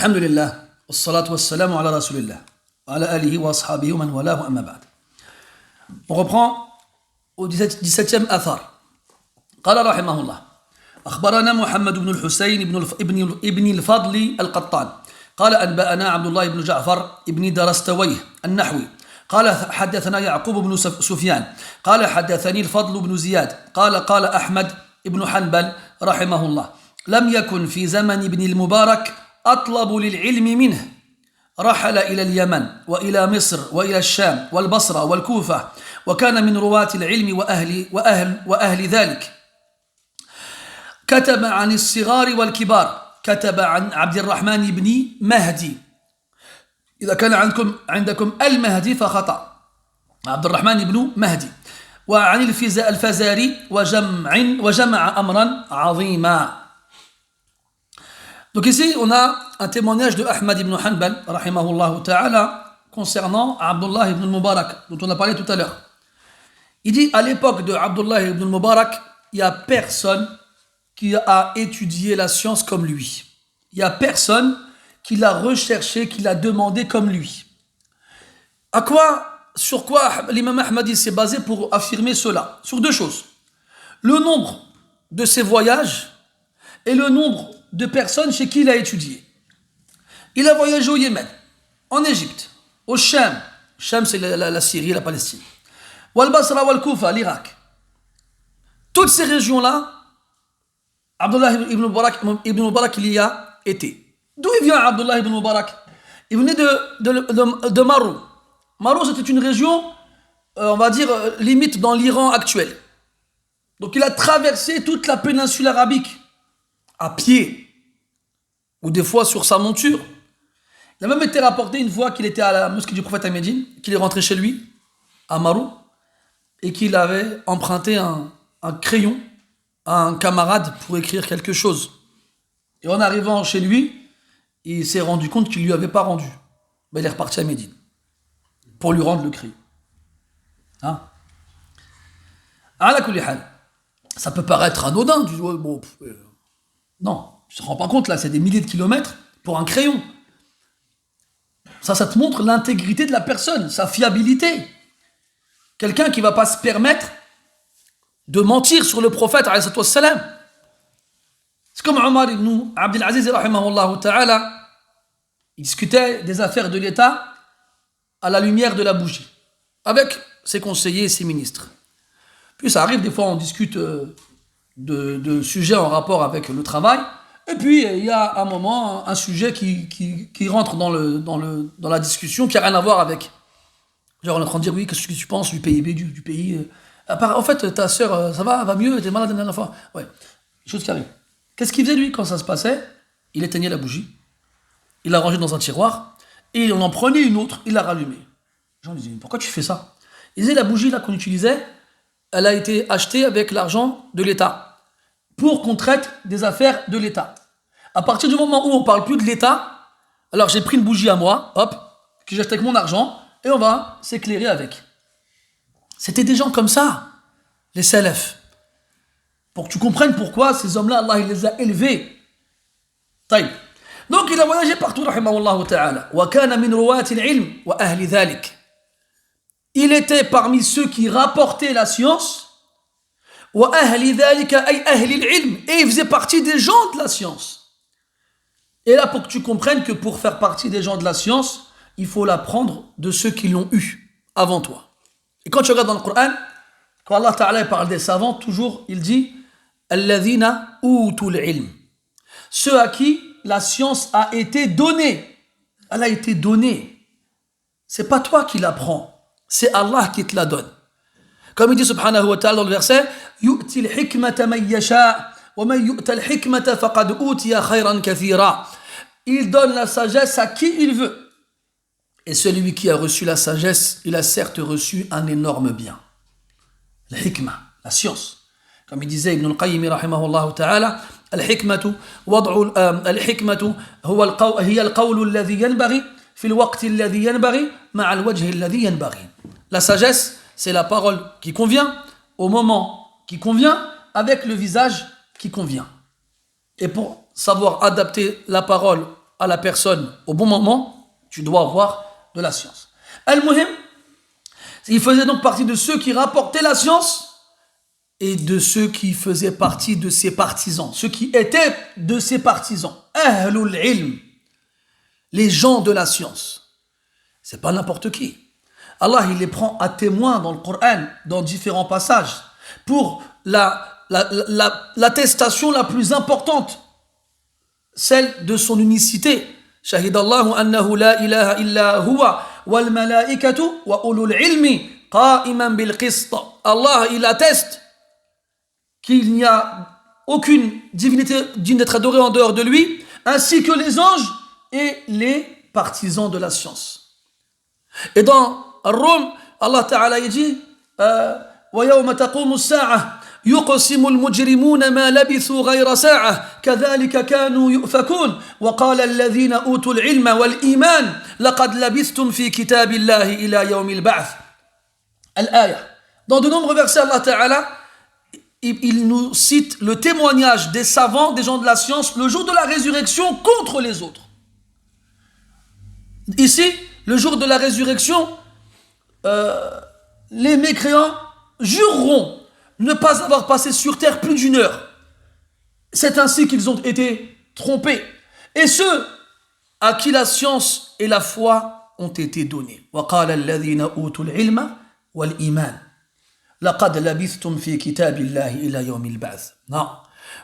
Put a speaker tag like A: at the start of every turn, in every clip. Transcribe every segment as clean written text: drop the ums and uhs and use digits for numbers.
A: Alhamdulillah, wassalatu wassalamu ala rasulillah, wa ala alihi wa ashabihi wa man walahu amma ba'd. On reprend au 17e athar. قال رحمه الله: أخبرنا محمد بن الحسين ابن الفضل القطان قال أنبأنا عبد الله بن جعفر ابن درستويه النحوي قال حدثنا يعقوب بن سفيان قال حدثني الفضل بن زياد قال أحمد بن حنبل رحمه الله: لم يكن في زمن ابن المبارك أطلب للعلم منه، رحل إلى اليمن وإلى مصر وإلى الشام والبصرة والكوفة، وكان من رواة العلم وأهل ذلك. كتب عن الصغار والكبار، كتب عن عبد الرحمن بن مهدي. إذا كان عندكم المهدي فخطأ، عبد الرحمن بن مهدي. وعن الفزاري وجمع أمرا عظيما. Donc ici, on a un témoignage de Ahmad ibn Hanbal, rahimahullah ta'ala, concernant Abdullah ibn Mubarak, dont on a parlé tout à l'heure. Il dit, à l'époque de Abdullah ibn Mubarak, il n'y a personne qui a étudié la science comme lui. Il n'y a personne qui l'a recherché, qui l'a demandé comme lui. Sur quoi l'imam Ahmadi s'est basé pour affirmer cela? Sur deux choses. Le nombre de ses voyages et le nombre de personnes chez qui il a étudié. Il a voyagé au Yémen, en Égypte, au Sham. Sham, c'est la Syrie et la Palestine. Wal Basra, wal Koufa, l'Irak. Toutes ces régions-là, Abdullah ibn Mubarak, il y a été. D'où il vient Abdullah ibn Mubarak? Il venait de Marou. Marou, c'était une région, on va dire, limite dans l'Iran actuel. Donc il a traversé toute la péninsule arabique à pied, ou des fois sur sa monture. Il a même été rapporté une fois qu'il était à la mosquée du prophète à Médine, qu'il est rentré chez lui, à Marou, et qu'il avait emprunté un crayon à un camarade pour écrire quelque chose. Et en arrivant chez lui, il s'est rendu compte qu'il ne lui avait pas rendu. Ben, il est reparti à Médine pour lui rendre le crayon. Hein? Ala kulli hal. Ça peut paraître anodin. Tu dis, bon, non, tu ne te rends pas compte, là, c'est des milliers de kilomètres pour un crayon. Ça te montre l'intégrité de la personne, sa fiabilité. Quelqu'un qui ne va pas se permettre de mentir sur le prophète, alayhi salatu wassalam. C'est comme Omar ibn Abdelaziz, rahimahullah ta'ala, il discutait des affaires de l'État à la lumière de la bougie, avec ses conseillers et ses ministres. Puis ça arrive, des fois on discute de sujets en rapport avec le travail, et puis il y a un moment, un sujet qui rentre dans la discussion, qui n'a rien à voir avec. Genre on est en train de dire, oui, qu'est-ce que tu penses du PIB du pays en fait, ta sœur, ça va mieux, t'es malade la dernière fois. Ouais, chose qui arrive. Qu'est-ce qu'il faisait lui quand ça se passait? Il éteignait la bougie, il la rangeait dans un tiroir, et on en prenait une autre, il la rallumait. Les gens disaient, pourquoi tu fais ça? Il disait, la bougie là qu'on utilisait, elle a été achetée avec l'argent de l'État, pour qu'on traite des affaires de l'État. À partir du moment où on ne parle plus de l'État, alors j'ai pris une bougie à moi, hop, que j'ai achetée avec mon argent, et on va s'éclairer avec. C'était des gens comme ça, les salafs. Pour que tu comprennes pourquoi ces hommes-là, Allah il les a élevés. Taïb. Donc il a voyagé partout, rahimahullah ta'ala. Wa kana min ruwati al-ilm wa ahli dhalik. Il était parmi ceux qui rapportaient la science. Wa ahli dhalika ay ahli al-ilm. Et il faisait partie des gens de la science. Et là, pour que tu comprennes que pour faire partie des gens de la science, il faut l'apprendre de ceux qui l'ont eu avant toi. Et quand tu regardes dans le Coran, quand Allah Ta'ala parle des savants, toujours il dit Alladhina utul ilm. Ceux à qui la science a été donnée. Elle a été donnée. C'est pas toi qui l'apprends, c'est Allah qui te la donne. Comme il dit subhanahu wa ta'ala dans le verset Yu'ti al-hikmata man yasha wa man yu'ta al-hikmata faqad utiya khayran kathira. Il donne la sagesse à qui il veut. Et celui qui a reçu la sagesse, il a certes reçu un énorme bien. La hikmah, la science. Comme il disait Ibn al-Qayyim rahimahullah ta'ala, al-hikmatu hiya al-qawlu alladhi yanbaghi fi al-waqti alladhi yanbaghi ma'a al-wajhi alladhi yanbaghi. La sagesse, c'est la parole qui convient au moment qui convient avec le visage qui convient. Et pour savoir adapter la parole à la personne au bon moment, tu dois avoir de la science. Al-Muhim, il faisait donc partie de ceux qui rapportaient la science et de ceux qui faisaient partie de ses partisans, ceux qui étaient de ses partisans. Ahlul ilm, les gens de la science. C'est pas n'importe qui. Allah, il les prend à témoin dans le Coran, dans différents passages, pour l'attestation la plus importante, celle de son unicité. Shahidallahu annahu la ilaha illa huwa wal malaikatu wa ulul ilmi qa'iman bil qist. Allah, il atteste qu'il n'y a aucune divinité digne d'être adorée en dehors de lui, ainsi que les anges et les partisans de la science. Et dans Ar-Rum, Allah Ta'ala dit وَيَوْمَ تَقُومُ السَّاعَةِ يقسم المجرمون ما لبثوا غير ساعة كذلك كانوا يؤفكون وقال الذين أوتوا العلم والإيمان لقد لبثتم في كتاب الله إلى يوم البعث. Al-Aya. Dans de nombreux versets, Allah Ta'ala, il nous cite le témoignage des savants, des gens de la science, le jour de la résurrection contre les autres. Ici, le jour de la résurrection, les mécréants jureront ne pas avoir passé sur terre plus d'1 heure. C'est ainsi qu'ils ont été trompés. Et ceux à qui la science et la foi ont été donnés. وَقَالَ الَّذِينَ أُوتُوا الْعِلْمَ وَالْإِيمَانَ لَقَدْ لَبِثْتُمْ فِي كِتَابِ اللَّهِ إِلَى يَوْمِ الْبَعْثِ. Non,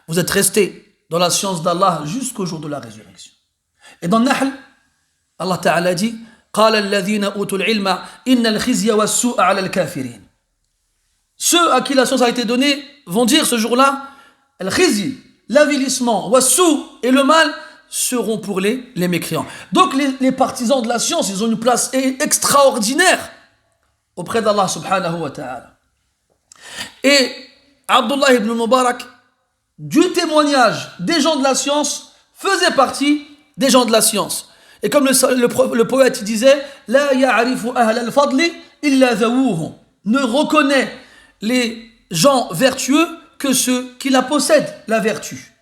A: vous êtes restés dans la science d'Allah jusqu'au jour de la résurrection. Et dans Nahl, Allah Ta'ala dit قَالَ الَّذِينَ أُوتُوا الْعِلْمَ إِنَّ الْخِزْيَ وَالسُّوءَ عَلَى الْكَافِرِينَ. Ceux à qui la science a été donnée vont dire ce jour-là, al-khizi, l'avilissement, wassou et le mal seront pour les mécréants. Donc les partisans de la science, ils ont une place extraordinaire auprès d'Allah subhanahu wa ta'ala. Et Abdullah ibn Mubarak, du témoignage des gens de la science, faisait partie des gens de la science. Et comme le poète disait, la ya'rifu ahla al-fadli illa zawuhum, ne reconnaît les gens vertueux que ceux qui la possèdent, la vertu.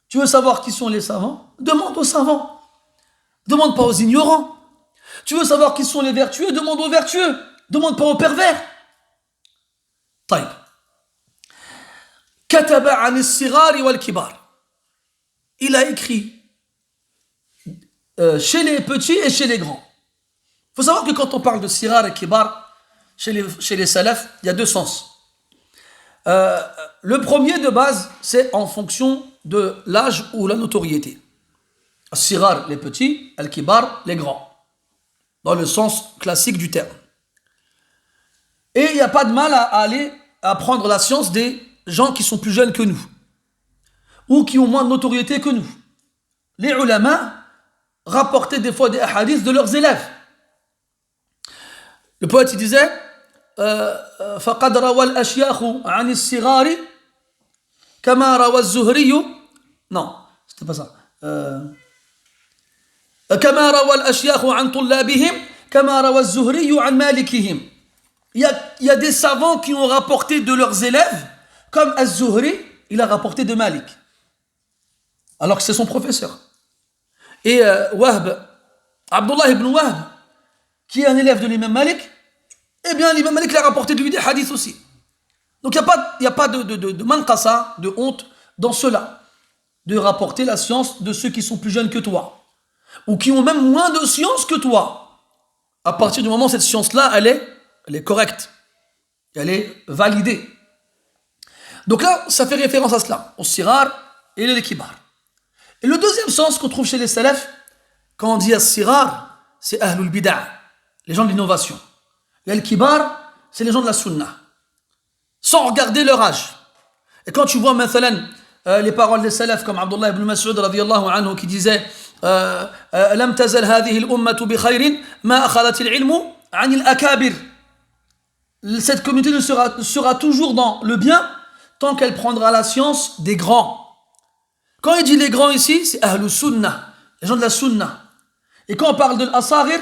A: Tu veux savoir qui sont les savants? Demande aux savants. Demande pas aux ignorants. Tu veux savoir qui sont les vertueux? Demande aux vertueux. Demande pas aux pervers. طيب. كتب عن الصغار والكبار. Il a écrit chez les petits et chez les grands. Il faut savoir que quand on parle de sirar et kibar, chez les salafs, il y a 2 sens. Le premier de base, c'est en fonction de l'âge ou la notoriété. Sirar, les petits, al-kibar, les grands. Dans le sens classique du terme. Et il n'y a pas de mal à aller apprendre la science des gens qui sont plus jeunes que nous. Ou qui ont moins de notoriété que nous. Les ulama rapportaient des fois des hadiths de leurs élèves. Le poète il disait فقد روى الأشياخ عن الصغار كما روى الزهري non c'était pas ça كما روى الأشياخ عن طلابهم كما روى الزهري عن مالكهم. Il y a des savants qui ont rapporté de leurs élèves comme Az-Zuhri il a rapporté de Malik alors que c'est son professeur. Et Wahb, Abdullah ibn Wahb qui est un élève de l'imam Malik, eh bien l'imam Malik l'a rapporté de lui des hadiths aussi. Donc il n'y a pas de manqasa, de honte dans cela, de rapporter la science de ceux qui sont plus jeunes que toi, ou qui ont même moins de science que toi. À partir du moment où cette science-là, elle est correcte, elle est validée. Donc là, ça fait référence à cela, au sirar et le kibar. Et le deuxième sens qu'on trouve chez les salafs, quand on dit as-sirar, c'est ahlul bid'ah, les gens de l'innovation. Et al-kibar, c'est les gens de la sunna, sans regarder leur âge. Et quand tu vois maintenant les paroles des salafs comme Abdullah ibn Mas'ud radiyallahu anhu qui disait lam tazal hadhihi al-ummatu bi khayrin ma akhadat al-ilmu 'an al-akabir. Cette communauté sera toujours dans le bien tant qu'elle prendra la science des grands. Quand il dit les grands ici, c'est ahlus sunnah, les gens de la sunna. Et quand on parle de l'asarir,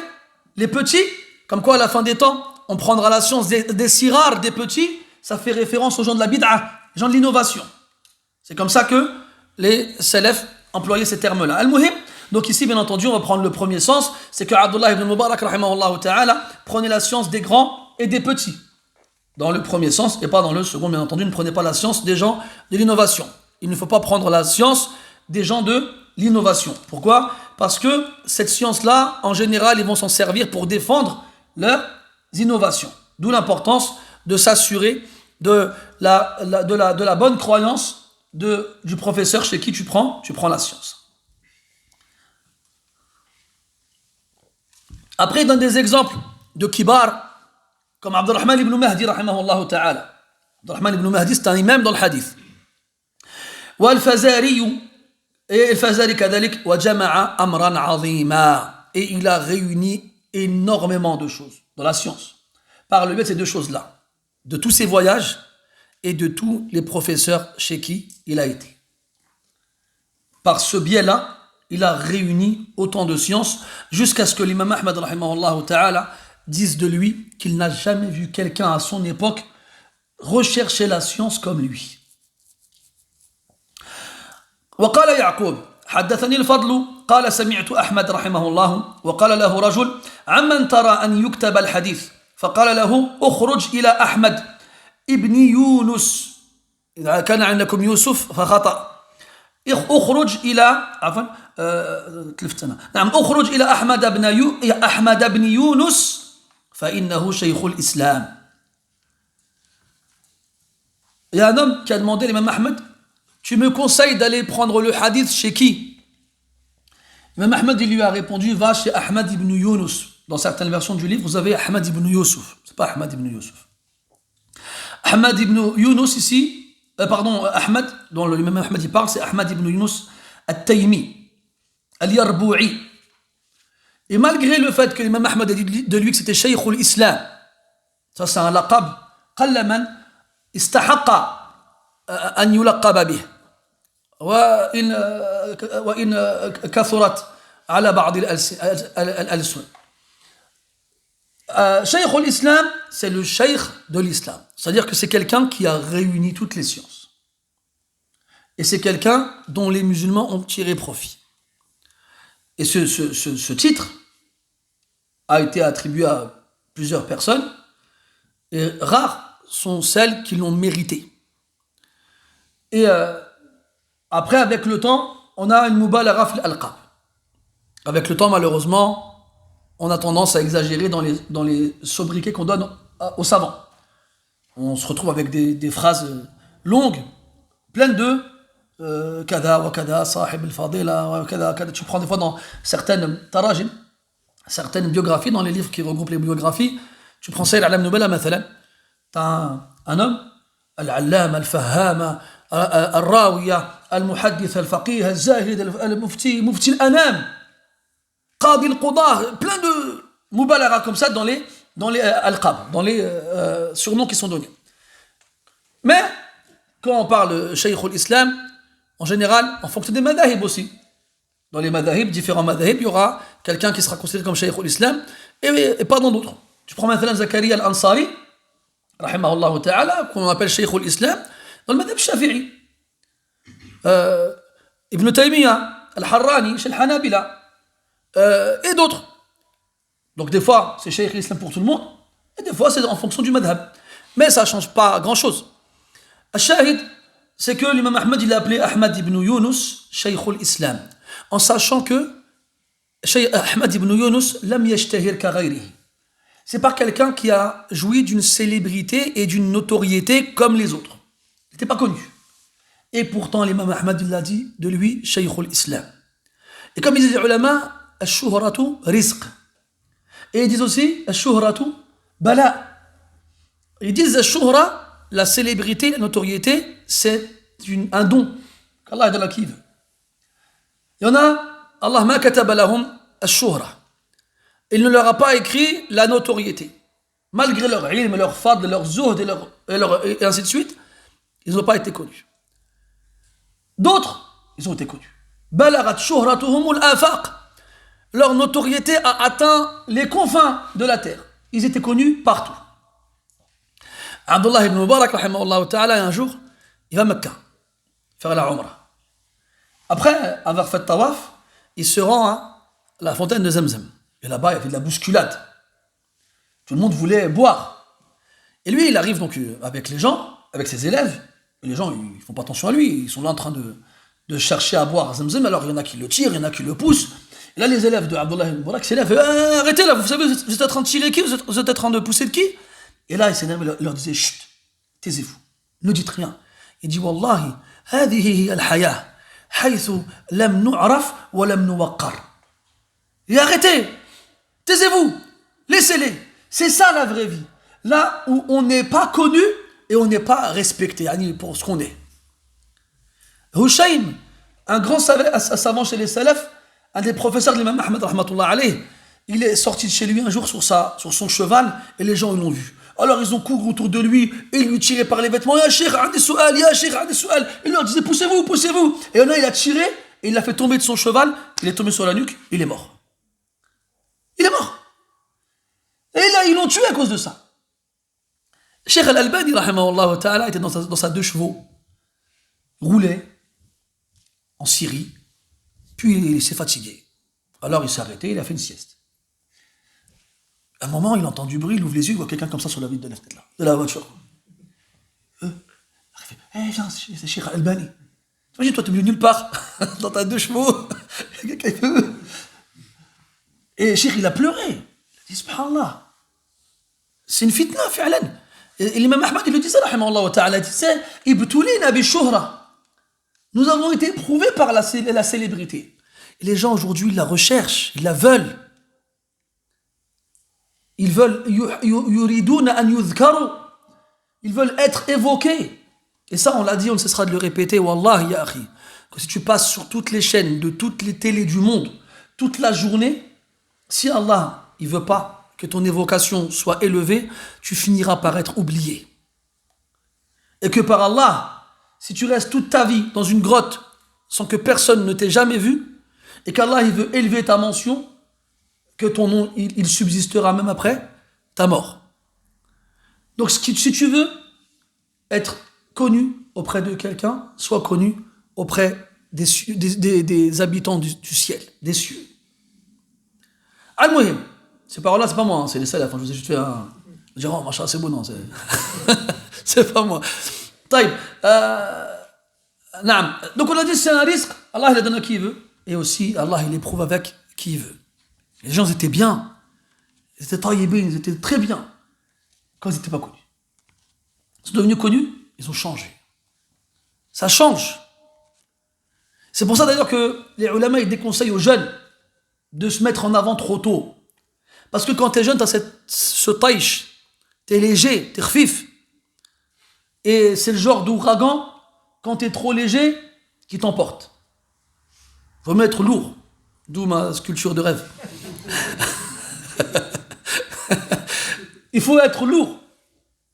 A: les petits, comme quoi à la fin des temps, on prendra la science des sirars, des petits, ça fait référence aux gens de la bid'a, les gens de l'innovation. C'est comme ça que les salafs employaient ces termes-là. Al-Muhim, Donc ici, bien entendu, on va prendre le premier sens, c'est que Abdullah ibn Mubarak, rahimahullah ta'ala, prenait la science des grands et des petits. Dans le premier sens, et pas dans le second, bien entendu, ne prenez pas la science des gens de l'innovation. Il ne faut pas prendre la science des gens de l'innovation. Pourquoi? Parce que cette science-là, en général, ils vont s'en servir pour défendre leurs innovations. D'où l'importance de s'assurer de la bonne croyance du professeur chez qui tu prends la science. Après, il donne des exemples de kibar, comme Abdurrahman ibn Mahdi, rahimahullah ta'ala. Abdurrahman ibn Mahdi, c'est un imam dans le hadith. والفزاري الفزاري كذلك وجمع أمرا عظيما. Et il a réuni énormément de choses dans la science par le biais de ces deux choses-là, de tous ses voyages et de tous les professeurs chez qui il a été. Par ce biais-là, il a réuni autant de sciences jusqu'à ce que l'imam Ahmad rahimahullah ta'ala dise de lui qu'il n'a jamais vu quelqu'un à son époque rechercher la science comme lui. وقال يعقوب حدثني الفضل قال سمعت أحمد رحمه الله وقال له رجل عمن ترى أن يكتب الحديث فقال له اخرج إلى أحمد ابن يونس إذا كان عندكم يوسف فخطأ اخرج إلى عفوا تلفتنا نعم اخرج إلى أحمد بن يونس فإنه شيخ الإسلام. Il y a un homme qui a demandé à l'imam Ahmed, tu me conseilles d'aller prendre le hadith chez qui? L'imam Ahmed il lui a répondu, va chez Ahmad ibn Yunus. Dans certaines versions du livre, vous avez Ahmad ibn Yusuf. C'est pas Ahmad ibn Yusuf. Ahmad ibn Yunus ici, Ahmad, dont l'imam Ahmed il parle, c'est Ahmad ibn Yunus al-Taymi, al-Yarboui. Et malgré le fait que l'imam Ahmed a dit de lui que c'était Shaykh al-Islam, ça c'est un laqab, قل من استحق أن يلقب به وإن كثرت على بعض الألسن. Shaykh al-Islam, c'est le Shaykh de l'Islam. C'est-à-dire que c'est quelqu'un qui a réuni toutes les sciences. Et c'est quelqu'un dont les musulmans ont tiré profit. Et ce titre a été attribué à plusieurs personnes, et rares sont celles qui l'ont mérité. Et après, avec le temps, on a une mubalagha fil alqab. Avec le temps, malheureusement, on a tendance à exagérer dans les sobriquets qu'on donne aux savants. On se retrouve avec des phrases longues, pleines de kada wa kada, sahib al-fadila, wa kada, kada. Tu prends des fois dans certaines tarajim, certaines biographies, dans les livres qui regroupent les biographies, tu prends Sayyid al-Alam Nubala, mathalan, t'as un homme, al-allama, al-fahama, al-rawiya, al-muhaddith, al-faqih, al-zahid, al-mufti, mufti al-anam, qadi al-qudah, plein de mubalara comme ça dans les al-qab, dans les surnoms qui sont donnés. Mais quand on parle Shaykh al-Islam, en général, en fonction des madahib aussi. Dans les madahib, différents madahib, il y aura quelqu'un qui sera considéré comme Shaykh al-Islam et pas dans d'autres. Tu prends maintenant Zakaria al-Ansari, rahimahullah ta'ala, qu'on appelle Shaykh al-Islam, dans le madhab shafi'i. Ibn Taymiyyah, al-Harrani, chez al-Hanabila, et d'autres. Donc des fois, c'est Shaykh al-Islam pour tout le monde, et des fois, c'est en fonction du madhab. Mais ça ne change pas grand-chose. Al-Shahid, c'est que l'imam Ahmed, il a appelé Ahmad ibn Yunus Shaykh al-Islam, en sachant que Ahmad ibn Yunus lam yashtahir ka ghayrihi. C'est pas quelqu'un qui a joui d'une célébrité et d'une notoriété comme les autres. Il n'était pas connu. Et pourtant, l'imam Ahmad, il a dit de lui Shaykh al-Islam. Et comme ils disent les ulama, al-shuhratu rizq. Et ils disent aussi al-shuhratu bala. Ils disent al-shuhra, la célébrité, la notoriété, c'est un don qu'Allah donne à qui veut. Il y en a, Allah ma kataba lahum al-shuhra. Il ne leur a pas écrit la notoriété. Malgré leur ilm, leur fadl, leur zuhd et ainsi de suite, ils n'ont pas été connus. D'autres, ils ont été connus. Balagat shuhratuhum al-afaq. Leur notoriété a atteint les confins de la terre. Ils étaient connus partout. Abdullah ibn Mubarak, rahimahullah ta'ala, un jour, il va à Mecca, faire la Umrah. Après avoir fait tawaf, il se rend à la fontaine de Zamzam. Et là-bas, il y avait de la bousculade. Tout le monde voulait boire. Et lui, il arrive donc avec les gens, avec ses élèves. Et les gens, ils font pas attention à lui. Ils sont là en train de chercher à boire à Zamzam. Alors, il y en a qui le tirent, il y en a qui le poussent. Et là, les élèves de Abdullah ibn Mubarak s'élèvent. Arrêtez là, vous savez, vous êtes en train de tirer qui, vous êtes en train de pousser de qui? Et là, il s'énerve, il leur disait, chut, taisez-vous, ne dites rien. Il dit, Wallahi, هذه هي الحياة حيث لم نعرف ولم نوقر. Et arrêtez, taisez-vous, laissez-les. C'est ça la vraie vie. Là où on n'est pas connu et on n'est pas respecté pour ce qu'on est. Hushaym, un grand savant chez les salafs, un des professeurs de l'imam Ahmed rahmatullah alayh, il est sorti de chez lui un jour sur son cheval et les gens l'ont vu. Alors ils ont couru autour de lui et ils lui tiraient par les vêtements. Ya Cheikh, adi soual, ya Cheikh, adi soual. Il leur disait poussez-vous, poussez-vous. Et là il a tiré et il l'a fait tomber de son cheval. Il est tombé sur la nuque, il est mort. Il est mort. Et là ils l'ont tué à cause de ça. Cheikh Al-Albani rahimahullah ta'ala était dans sa 2 chevaux, roulait en Syrie, puis il s'est fatigué. Alors il s'est arrêté, il a fait une sieste. À un moment, il entend du bruit, il ouvre les yeux, il voit quelqu'un comme ça sur la vitre de la voiture. Il fait, viens, c'est Cheikh Al-Albani. T'imagines, toi, t'es venu nulle part, dans ta 2 chevaux. Et Cheikh, il a pleuré. Il a dit, subhanallah, c'est une fitna, fi'alan. Et l'imam Ahmad, il le disait, rahimahullah ta'ala, il disait, ibtulina bi shuhra. Nous avons été éprouvés par la célébrité. Et les gens, aujourd'hui, ils la recherchent, ils la veulent. Ils veulent ils veulent être évoqués. Et ça, on l'a dit, on ne cessera de le répéter. Wallah, ya akhi, que si tu passes sur toutes les chaînes de toutes les télés du monde, toute la journée, si Allah, il veut pas que ton évocation soit élevée, tu finiras par être oublié. Et que par Allah, si tu restes toute ta vie dans une grotte sans que personne ne t'ait jamais vu, et qu'Allah, il veut élever ta mention, que ton nom, il subsistera même après ta mort. Donc, si tu veux être connu auprès de quelqu'un, sois connu auprès des habitants du ciel, des cieux. Al-Muhim, ces paroles-là, c'est pas moi, c'est les salafs. Je vous ai juste fait un... Je dirais, oh, machin, c'est beau, non, c'est pas moi. Taïb, donc on a dit, c'est un risque. Allah, il le donne à qui il veut. Et aussi, Allah, il éprouve avec qui il veut. Les gens étaient bien, ils étaient taïbés, ils étaient très bien quand ils n'étaient pas connus. Ils sont devenus connus, ils ont changé. Ça change. C'est pour ça d'ailleurs que les ulama ils déconseillent aux jeunes de se mettre en avant trop tôt. Parce que quand tu es jeune, tu as ce taïch, tu es léger, tu es khfif. Et c'est le genre d'ouragan, quand tu es trop léger, qui t'emporte. Il faut mettre lourd. D'où ma sculpture de rêve. Il faut être lourd.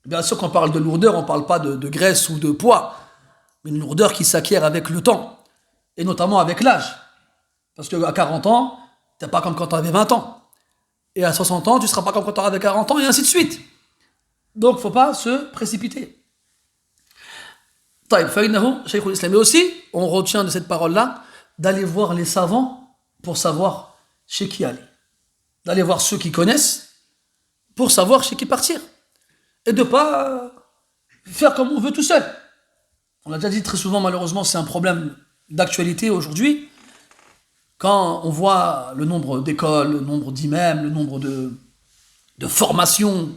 A: Bien sûr, quand on parle de lourdeur, on ne parle pas de graisse ou de poids, mais une lourdeur qui s'acquiert avec le temps, et notamment avec l'âge. Parce qu'à 40 ans, tu n'es pas comme quand tu avais 20 ans. Et à 60 ans, tu ne seras pas comme quand tu avais 40 ans, et ainsi de suite. Donc, il ne faut pas se précipiter. Mais aussi, on retient de cette parole-là, d'aller voir les savants pour savoir chez qui aller. D'aller voir ceux qui connaissent pour savoir chez qui partir. Et de ne pas faire comme on veut tout seul. On l'a déjà dit très souvent, malheureusement, c'est un problème d'actualité aujourd'hui. Quand on voit le nombre d'écoles, le nombre d'imams, le nombre de formations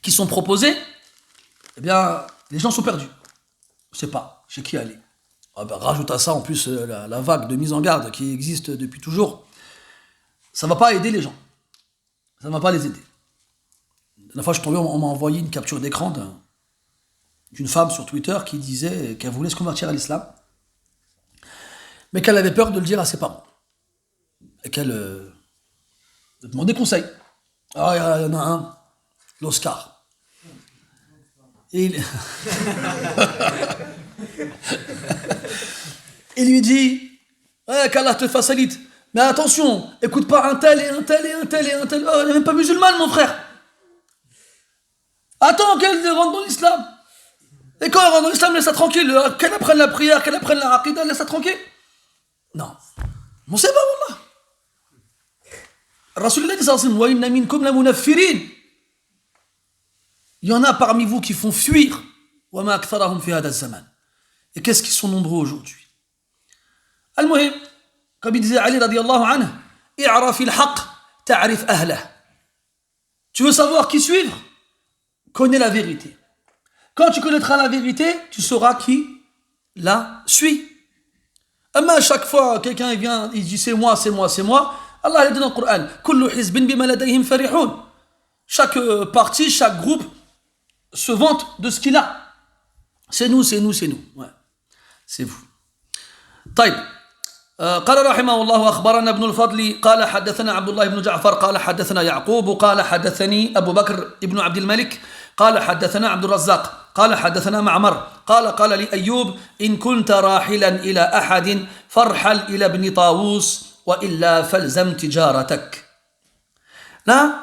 A: qui sont proposées, eh bien, les gens sont perdus. On ne sait pas chez qui aller. Ah ben, rajoute à ça en plus la vague de mise en garde qui existe depuis toujours. Ça ne va pas aider les gens. Ça ne va pas les aider. La dernière fois, je suis tombé, on m'a envoyé une capture d'écran d'une femme sur Twitter qui disait qu'elle voulait se convertir à l'islam, mais qu'elle avait peur de le dire à ses parents. Et qu'elle demandait conseil. Ah, il y en a un, l'Oscar. Et il lui dit, qu'Allah te facilite. Mais attention, écoute pas un tel et un tel et un tel et un tel. Oh, il n'est même pas musulman, mon frère. Attends qu'elle rentre dans l'islam. Et quand elle rentre dans l'islam, laisse-la tranquille. Qu'elle apprenne la prière, qu'elle apprenne la aqidah, laisse-la tranquille. Non. Bon, c'est pas, wallah. Rasulullah dit sallallahu alayhi wa sallam, wa inna minkum la munaffirin. Il y en a parmi vous qui font fuir. Wa ma aktharahum fi hada zaman. Et qu'est-ce qu'ils sont nombreux aujourd'hui? Al-Muhim, comme il disait Ali radiallahu anhu, i'raf il-haq, ta'rif ahlah. Tu veux savoir qui suivre? Connais la vérité. Quand tu connaîtras la vérité, tu sauras qui la suit. Mais à chaque fois, quelqu'un vient, il dit c'est moi, c'est moi, c'est moi. Allah dit dans le Coran, kullu hizbin bima ladayhim farihun. Chaque parti, chaque groupe se vante de ce qu'il a. C'est nous, c'est nous, c'est nous. Ouais. C'est vous. طيب. قال رحمه الله أخبرنا ابن الفضل قال حدثنا عبد الله بن جعفر قال حدثنا يعقوب قال حدثني أبو بكر ابن عبد الملك قال حدثنا عبد الرزاق قال حدثنا معمر قال لي أيوب إن كنت راحلا إلى أحد فارحل إلى ابن طاووس وإلا فالزم تجارتك. Là,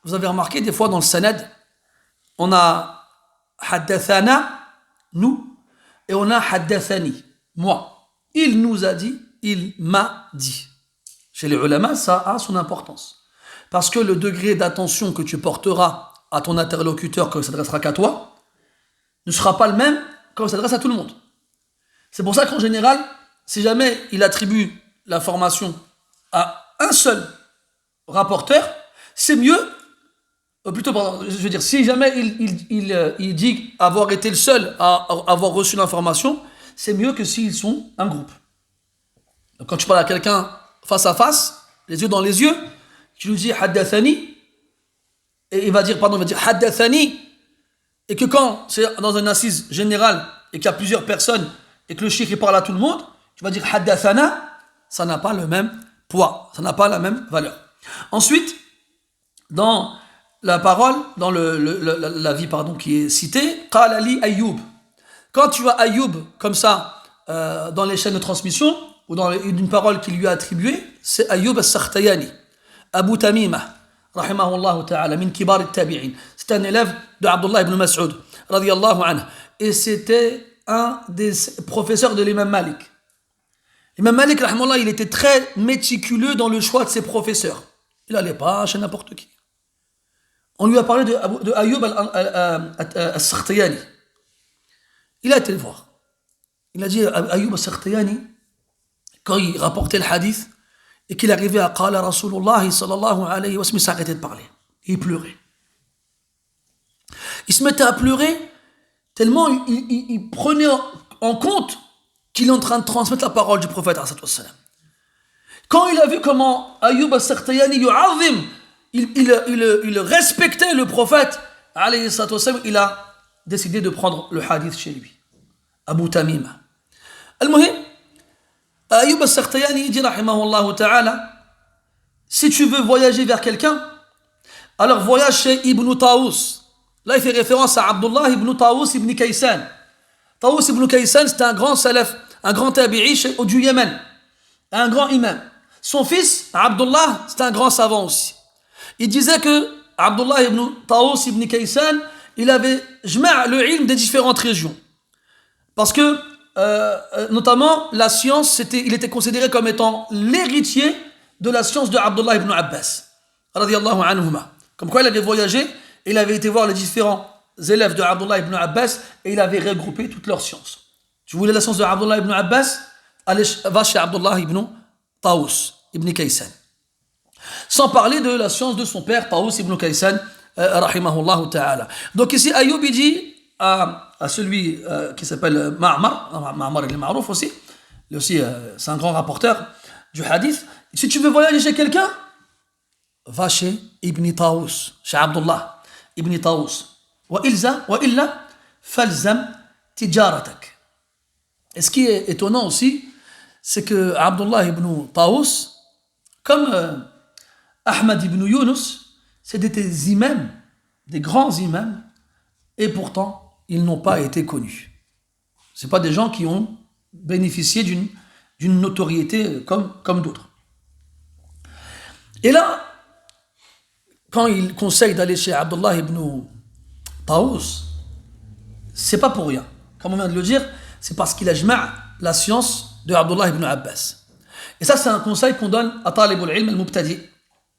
A: vous avez remarqué des fois dans le sanad, on a حدثنا, nous, et on a حدثني, moi. Il nous a dit, il m'a dit. Chez les ulama, ça a son importance. Parce que le degré d'attention que tu porteras à ton interlocuteur quand il s'adressera qu'à toi ne sera pas le même quand il s'adresse à tout le monde. C'est pour ça qu'en général, si jamais il attribue l'information à un seul rapporteur, c'est mieux, plutôt, je veux dire, si jamais il dit avoir été le seul à avoir reçu l'information, c'est mieux que s'ils sont un groupe. Donc quand tu parles à quelqu'un face à face, les yeux dans les yeux, tu lui dis haddathani, et il va dire haddathani, et que quand c'est dans une assise générale et qu'il y a plusieurs personnes et que le cheikh parle à tout le monde, tu vas dire haddathana, ça n'a pas le même poids, ça n'a pas la même valeur. Ensuite, dans la parole, dans l'avis qui est cité, qala li Ayyub. Quand tu as Ayyub comme ça dans les chaînes de transmission ou dans une parole qui lui a attribuée, c'est Ayyub al-Sakhtayani, Abu Tamima, rahimahullah ta'ala, min kibar al-tabi'in. C'est un élève de Abdullah ibn Mas'ud, radiyallahu anhu. Et c'était un des professeurs de l'imam Malik. L'imam Malik, rahimahullah, il était très méticuleux dans le choix de ses professeurs. Il n'allait pas chez n'importe qui. On lui a parlé de Ayyub al-Sakhtayani. Il a été le voir. Il a dit à Ayyub al-Sakhtayani, quand il rapportait le hadith, et qu'il arrivait à Qala Rasulullah sallallahu alayhi wa sallam, il s'arrêtait de parler. Il pleurait. Il se mettait à pleurer tellement il prenait en compte qu'il est en train de transmettre la parole du prophète. Quand il a vu comment Ayyub al-Sakhtayani il respectait le prophète, il a décidé de prendre le hadith chez lui. Abu Tamima. Al-Muhim, Ayyub al-Sakhtayani dit rahimahullah ta'ala, si tu veux voyager vers quelqu'un, alors voyage chez Ibn Taous. Là, il fait référence à Abdullah ibn Taous ibn Kaysan. Taous ibn Kaysan, c'était un grand salaf, un grand tabi'i du Yémen, un grand imam. Son fils, Abdullah, c'était un grand savant aussi. Il disait que Abdullah ibn Taous ibn Kaysan, il avait le ilm des différentes régions. Parce que, notamment, la science, il était considéré comme étant l'héritier de la science de Abdullah ibn Abbas. Radiyallahu anhuma. Comme quoi il avait voyagé, il avait été voir les différents élèves de Abdullah ibn Abbas et il avait regroupé toutes leurs sciences. Tu voulais la science de Abdullah ibn Abbas? Allez, va chez Abdullah ibn Taous ibn Kaysan. Sans parler de la science de son père, Taous ibn Kaysan, rahimahullah ta'ala. Donc ici, Ayyub dit à celui qui s'appelle Ma'mar, Ma'mar il est ma'rouf aussi, lui aussi c'est un grand rapporteur du hadith. Si tu veux voyager chez quelqu'un, va chez Ibn Taous, chez Abdullah Ibn Taous. Wa illa falzam tijaratak. Et ce qui est étonnant aussi, c'est que Abdullah ibn Taous, comme Ahmad ibn Yunus, c'est des imams, des grands imams, et pourtant, ils n'ont pas été connus. Ce ne sont pas des gens qui ont bénéficié d'une notoriété comme d'autres. Et là, quand il conseille d'aller chez Abdullah ibn Taous, C'est pas pour rien. Comme on vient de le dire, c'est parce qu'il a jma' la science de Abdullah ibn Abbas. Et ça, c'est un conseil qu'on donne à talibul ilm al-mubtadi,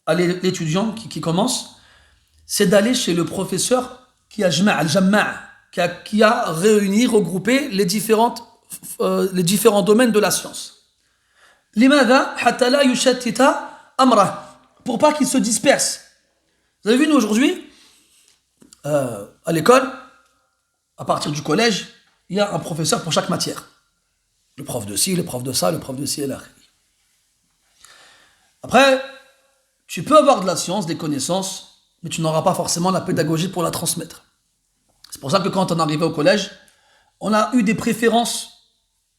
A: à l'étudiant qui commence, c'est d'aller chez le professeur qui a jma' al-jamma', qui a réuni, regroupé les différents domaines de la science. Limadha hatta la yushattita amrah, pour pas qu'il se disperse. Vous avez vu, nous, aujourd'hui, à l'école, à partir du collège, il y a un professeur pour chaque matière. Le prof de ci, le prof de ça, le prof de ci et là. Après, tu peux avoir de la science, des connaissances, mais tu n'auras pas forcément la pédagogie pour la transmettre. C'est pour ça que quand on arrivait au collège, on a eu des préférences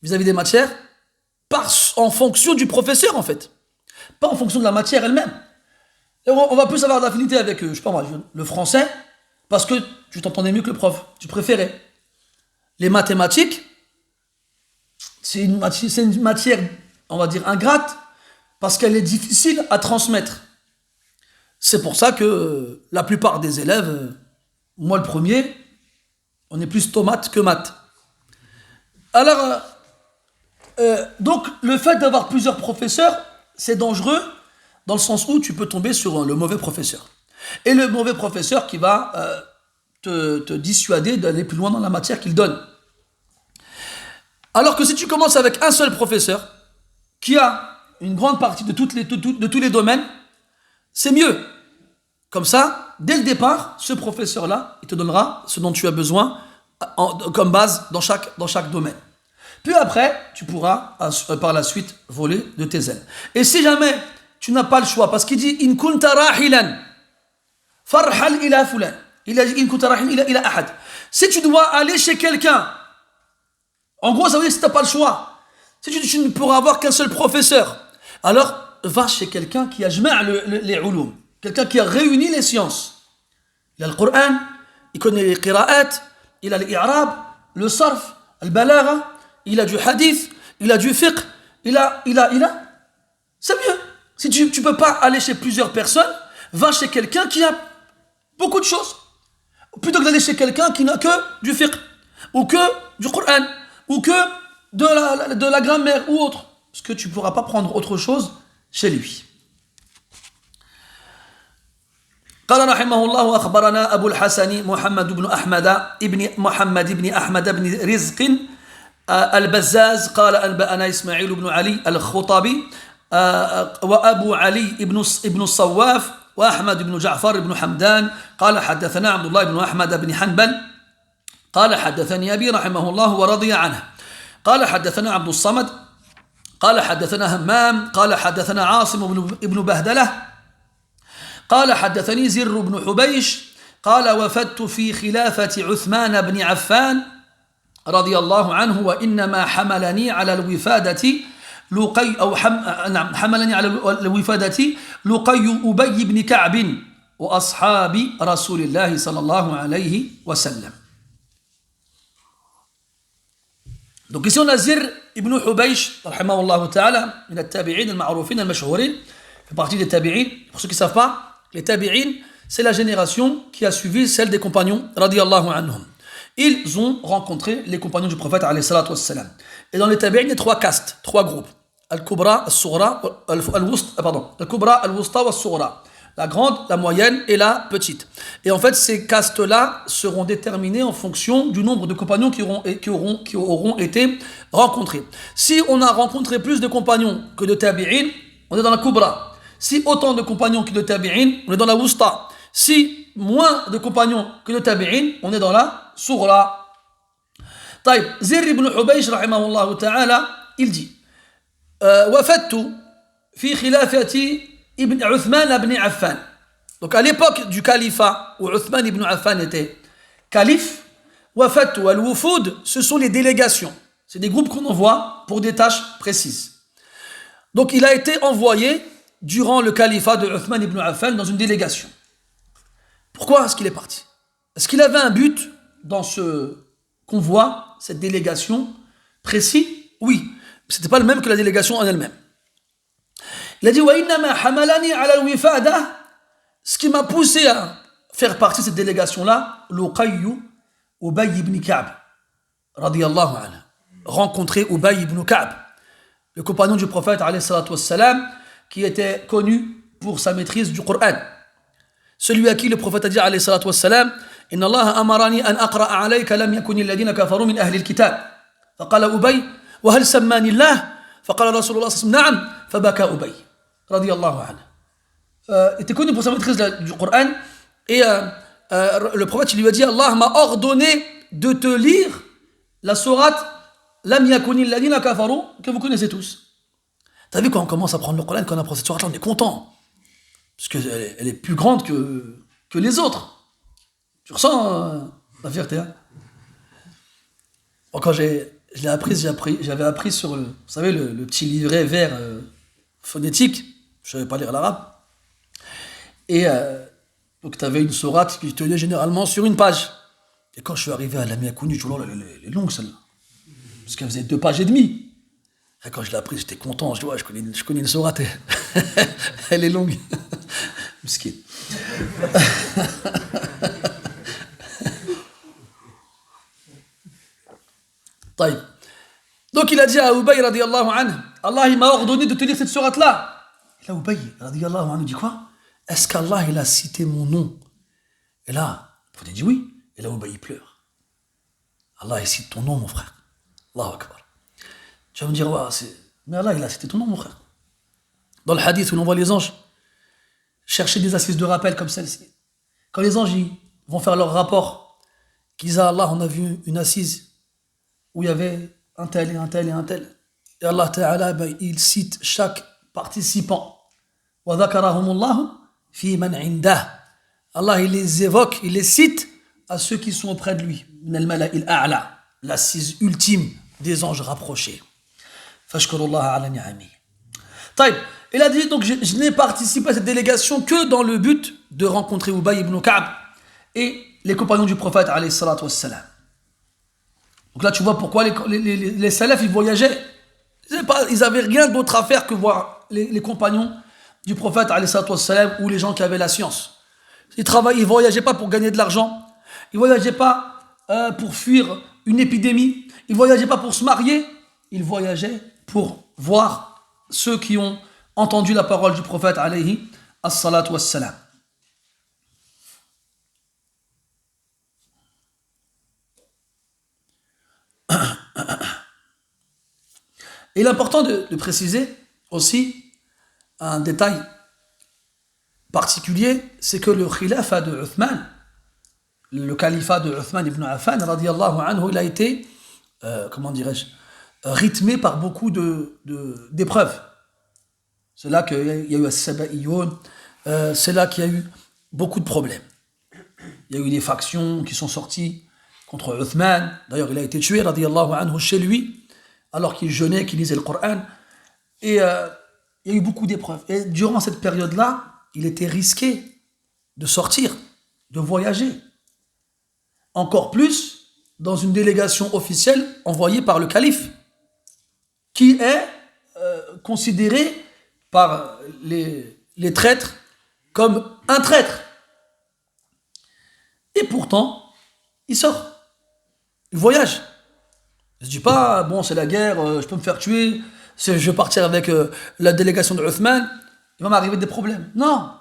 A: vis-à-vis des matières en fonction du professeur, en fait. Pas en fonction de la matière elle-même. Et on va plus avoir d'affinité avec, je sais pas moi, le français, parce que tu t'entendais mieux que le prof, tu préférais. Les mathématiques, c'est une matière, on va dire, ingrate, parce qu'elle est difficile à transmettre. C'est pour ça que la plupart des élèves, moi le premier, on est plus tomate que maths. Alors, donc le fait d'avoir plusieurs professeurs, c'est dangereux dans le sens où tu peux tomber sur le mauvais professeur. Et le mauvais professeur qui va te dissuader d'aller plus loin dans la matière qu'il donne. Alors que si tu commences avec un seul professeur qui a une grande partie de tous les domaines, c'est mieux. Comme ça, dès le départ, ce professeur-là, il te donnera ce dont tu as besoin comme base dans chaque domaine. Puis après, tu pourras par la suite voler de tes ailes. Et si jamais tu n'as pas le choix, parce qu'il dit in kunta rahilan farhal ila fulan, il a dit in kunta rahilan ila ahad. Si tu dois aller chez quelqu'un, en gros, ça veut dire que si tu n'as pas le choix, si tu ne pourras avoir qu'un seul professeur, alors va chez quelqu'un qui a jma' les ulum, quelqu'un qui a réuni les sciences. Il a le Coran, il connaît les qira'at, il a l'i'rab, le sarf, le balagha, il a du hadith, il a du fiqh, il a. C'est mieux. Si tu ne peux pas aller chez plusieurs personnes, va chez quelqu'un qui a beaucoup de choses. Plutôt que d'aller chez quelqu'un qui n'a que du fiqh, ou que du Coran, ou que de la grammaire ou autre. Parce que tu ne pourras pas prendre autre chose chez lui. قال رحمه الله أخبرنا أبو الحسن محمد بن محمد بن أحمد بن رزق البزاز قال أنبأنا إسماعيل بن علي الخطبي وأبو علي بن الصواف وأحمد بن جعفر بن حمدان قال حدثنا عبد الله بن أحمد بن حنبل قال حدثني أبي رحمه الله ورضي عنه قال حدثنا عبد الصمد قال حدثنا همام قال حدثنا عاصم بن بهدلة قال حدثني زر بن حبيش قال وفدت في خلافة عثمان بن عفان رضي الله عنه وإنما حملني على الوفادة حملني على الوفادة لقي أبي بن كعب وأصحاب رسول الله صلى الله عليه وسلم. Donc ici on a Zir ibn Hubaysh, rahimahullah ta'ala, min al-tabi'in al-ma'roufin al-mashhourin, fait partie des tabi'in. Pour ceux qui ne savent pas, les tabi'in, c'est la génération qui a suivi celle des compagnons, radiyallahu anhum. Ils ont rencontré les compagnons du prophète, alayhi salatu wassalam. Et dans les tabi'in, il y a trois castes, trois groupes. Al-Kubra, Al-Sughra, Al-Kubra, Al-Wusta wa Al-Sughra. La grande, la moyenne et la petite. Et en fait, ces castes-là seront déterminées en fonction du nombre de compagnons qui auront été rencontrés. Si on a rencontré plus de compagnons que de tabi'in, on est dans la Kubra. Si autant de compagnons que de tabi'in, on est dans la Wusta. Si moins de compagnons que de tabi'in, on est dans la Sughra. Taïb, Zir ibn Hubaysh, rahimahullah ta'ala, il dit Wafadtu fi khilafati ibn Uthman ibn Affan. Donc à l'époque du califat où Uthman ibn Affan était calife, Wafadtu al-Wufud, ce sont les délégations. C'est des groupes qu'on envoie pour des tâches précises. Donc il a été envoyé durant le califat de Uthman ibn Affan dans une délégation. Pourquoi est-ce qu'il est parti? Est-ce qu'il avait un but dans ce convoi, cette délégation précis? Oui. Ce n'était pas le même que la délégation en elle-même. Il a dit ce qui m'a poussé à faire partie de cette délégation-là, Luqayyu Ubay ibn Ka'b, radiyallahu anhu, rencontrer Ubay ibn Ka'b, le compagnon du prophète, alayhi salatu wassalam, qui était connu pour sa maîtrise du Coran. Celui à qui le prophète a dit, alayhi salatu wassalam, Inna Allah amarani an aqra'a alayka lam yakuni alladhina kafaru min ahli al-kitab. فقال أبي وهل سماني الله فقال رسول الله صلى الله عليه وسلم نعم فبكى أبي رضي الله عنه. Il était connu pour sa maîtrise du Coran et le prophète lui a dit Allah m'a ordonné de te lire la sourate Lam yakuni alladhina kafaru que vous connaissez tous. T'as vu quand on commence à prendre le Coran, quand on apprend cette sourate là, on est content parce qu'elle est plus grande que les autres. Tu ressens la fierté, hein? Bon, quand je l'ai appris, j'avais appris sur vous savez, le petit livret vert phonétique. Je ne savais pas lire l'arabe. Et donc, tu avais une sourate qui tenait généralement sur une page. Et quand je suis arrivé à la Miakouni, je vois, elle est longue celle-là. Parce qu'elle faisait 2 pages et demie. Et quand je l'ai appris, j'étais content. Je dis, ouais, je connais une sourate. Elle est longue. Miskin. Donc il a dit à Ubay radiyallahu anhu, Allah il m'a ordonné de te lire cette sourate là. Et là Ubay radiyallahu anhu dit quoi? Est-ce qu'Allah il a cité mon nom? Et là, il dit oui. Et là Ubay il pleure. Allah il cite ton nom mon frère. Allahu Akbar. Tu vas me dire, ouais, mais Allah il a cité ton nom mon frère. Dans le hadith où l'on voit les anges chercher des assises de rappel comme celle-ci. Quand les anges ils vont faire leur rapport, qu'ils disent à Allah on a vu une assise où il y avait un tel et un tel et un tel. Et Allah Ta'ala, il cite chaque participant. Allah, il les évoque, il les cite à ceux qui sont auprès de lui. L'assise ultime des anges rapprochés. Il a dit, donc je n'ai participé à cette délégation que dans le but de rencontrer Ubay ibn Ka'b et les compagnons du prophète, alayhi salatu wassalam. Donc là, tu vois pourquoi les salafs, ils voyageaient. Ils n'avaient rien d'autre à faire que voir les compagnons du prophète, alayhi salatu wassalam, ou les gens qui avaient la science. Ils ne voyageaient pas pour gagner de l'argent. Ils ne voyageaient pas pour fuir une épidémie. Ils ne voyageaient pas pour se marier. Ils voyageaient pour voir ceux qui ont entendu la parole du prophète, alayhi salatu wassalam. Et il est important de préciser aussi un détail particulier, c'est que le khilafa de Uthman, le califat de Uthman ibn Affan, radiyallahu anhu, il a été, comment dirais-je, rythmé par beaucoup d'épreuves. C'est là qu'il y a eu As-Saba'iyoun, c'est là qu'il y a eu beaucoup de problèmes. Il y a eu des factions qui sont sorties contre Uthman. D'ailleurs, il a été tué, radiyallahu anhu, chez lui, alors qu'il jeûnait, qu'il lisait le Coran. Et il y a eu beaucoup d'épreuves. Et durant cette période-là, il était risqué de sortir, de voyager. Encore plus dans une délégation officielle envoyée par le calife, qui est considéré par les traîtres comme un traître. Et pourtant, il sort. Il voyage. Il ne se dit pas, bon, c'est la guerre, je peux me faire tuer, je vais partir avec la délégation de Uthman, il va m'arriver des problèmes. Non.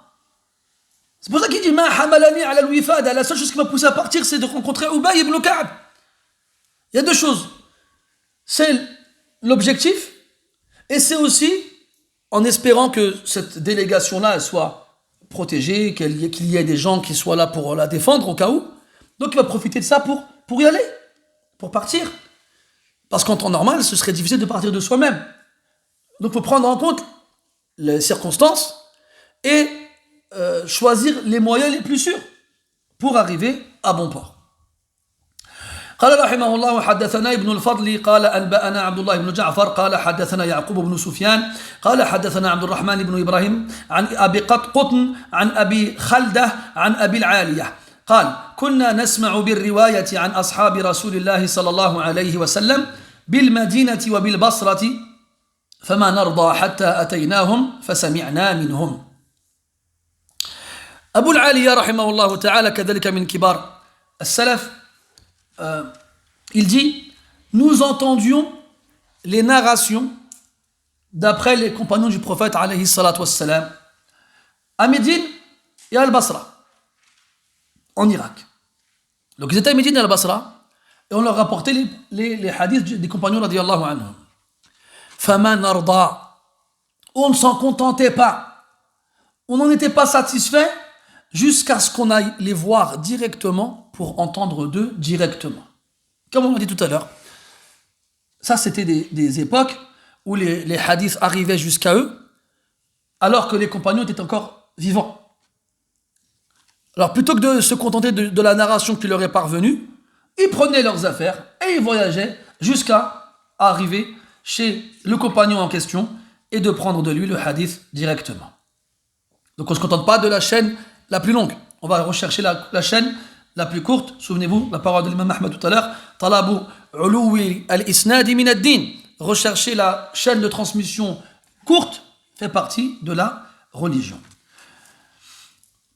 A: C'est pour ça qu'il dit, ma hamalani ala al-wifada, la seule chose qui m'a poussé à partir, c'est de rencontrer Ubay ibn Ka'b. Il y a 2 choses. C'est l'objectif, et c'est aussi en espérant que cette délégation-là, elle soit protégée, qu'il y ait des gens qui soient là pour la défendre au cas où. Donc il va profiter de ça pour y aller, pour partir. Parce qu'en temps normal, ce serait difficile de partir de soi-même. Donc il faut prendre en compte les circonstances et choisir les moyens les plus sûrs pour arriver à bon port. قال رحمه الله حدثنا ابن الفضل قال أنبأنا عبد الله بن جعفر قال حدثنا يعقوب بن سفيان قال حدثنا عبد الرحمن بن إبراهيم عن أبي قطن عن أبي خلدة عن أبي العالية قال كنا نسمع بالرواية عن أصحاب رسول الله صلى الله عليه وسلم بالمدينة وبالبصرة فما نرضى حتى أتيناهم فسمعنا منهم. أبو العالية رحمه الله تعالى كذلك من كبار السلف. euh, il dit, nous entendions les narrations d'après les compagnons du prophète alayhi salatu wassalam à Médine et à Al-Basra, en Irak. Donc ils étaient à Médine et à Al-Basra, et on leur rapportait les hadiths des compagnons radiyallahu anhum. Fama narda, on ne s'en contentait pas, on n'en était pas satisfait jusqu'à ce qu'on aille les voir directement pour entendre d'eux directement. Comme on l'a dit tout à l'heure, ça c'était des époques où les hadiths arrivaient jusqu'à eux alors que les compagnons étaient encore vivants. Alors plutôt que de se contenter de la narration qui leur est parvenue, ils prenaient leurs affaires et ils voyageaient jusqu'à arriver chez le compagnon en question et de prendre de lui le hadith directement. Donc on ne se contente pas de la chaîne la plus longue, on va rechercher la chaîne la plus courte. Souvenez-vous, la parole de l'imam Ahmad tout à l'heure, Talabu uluwi al-isnadi min ad-din. Rechercher la chaîne de transmission courte fait partie de la religion.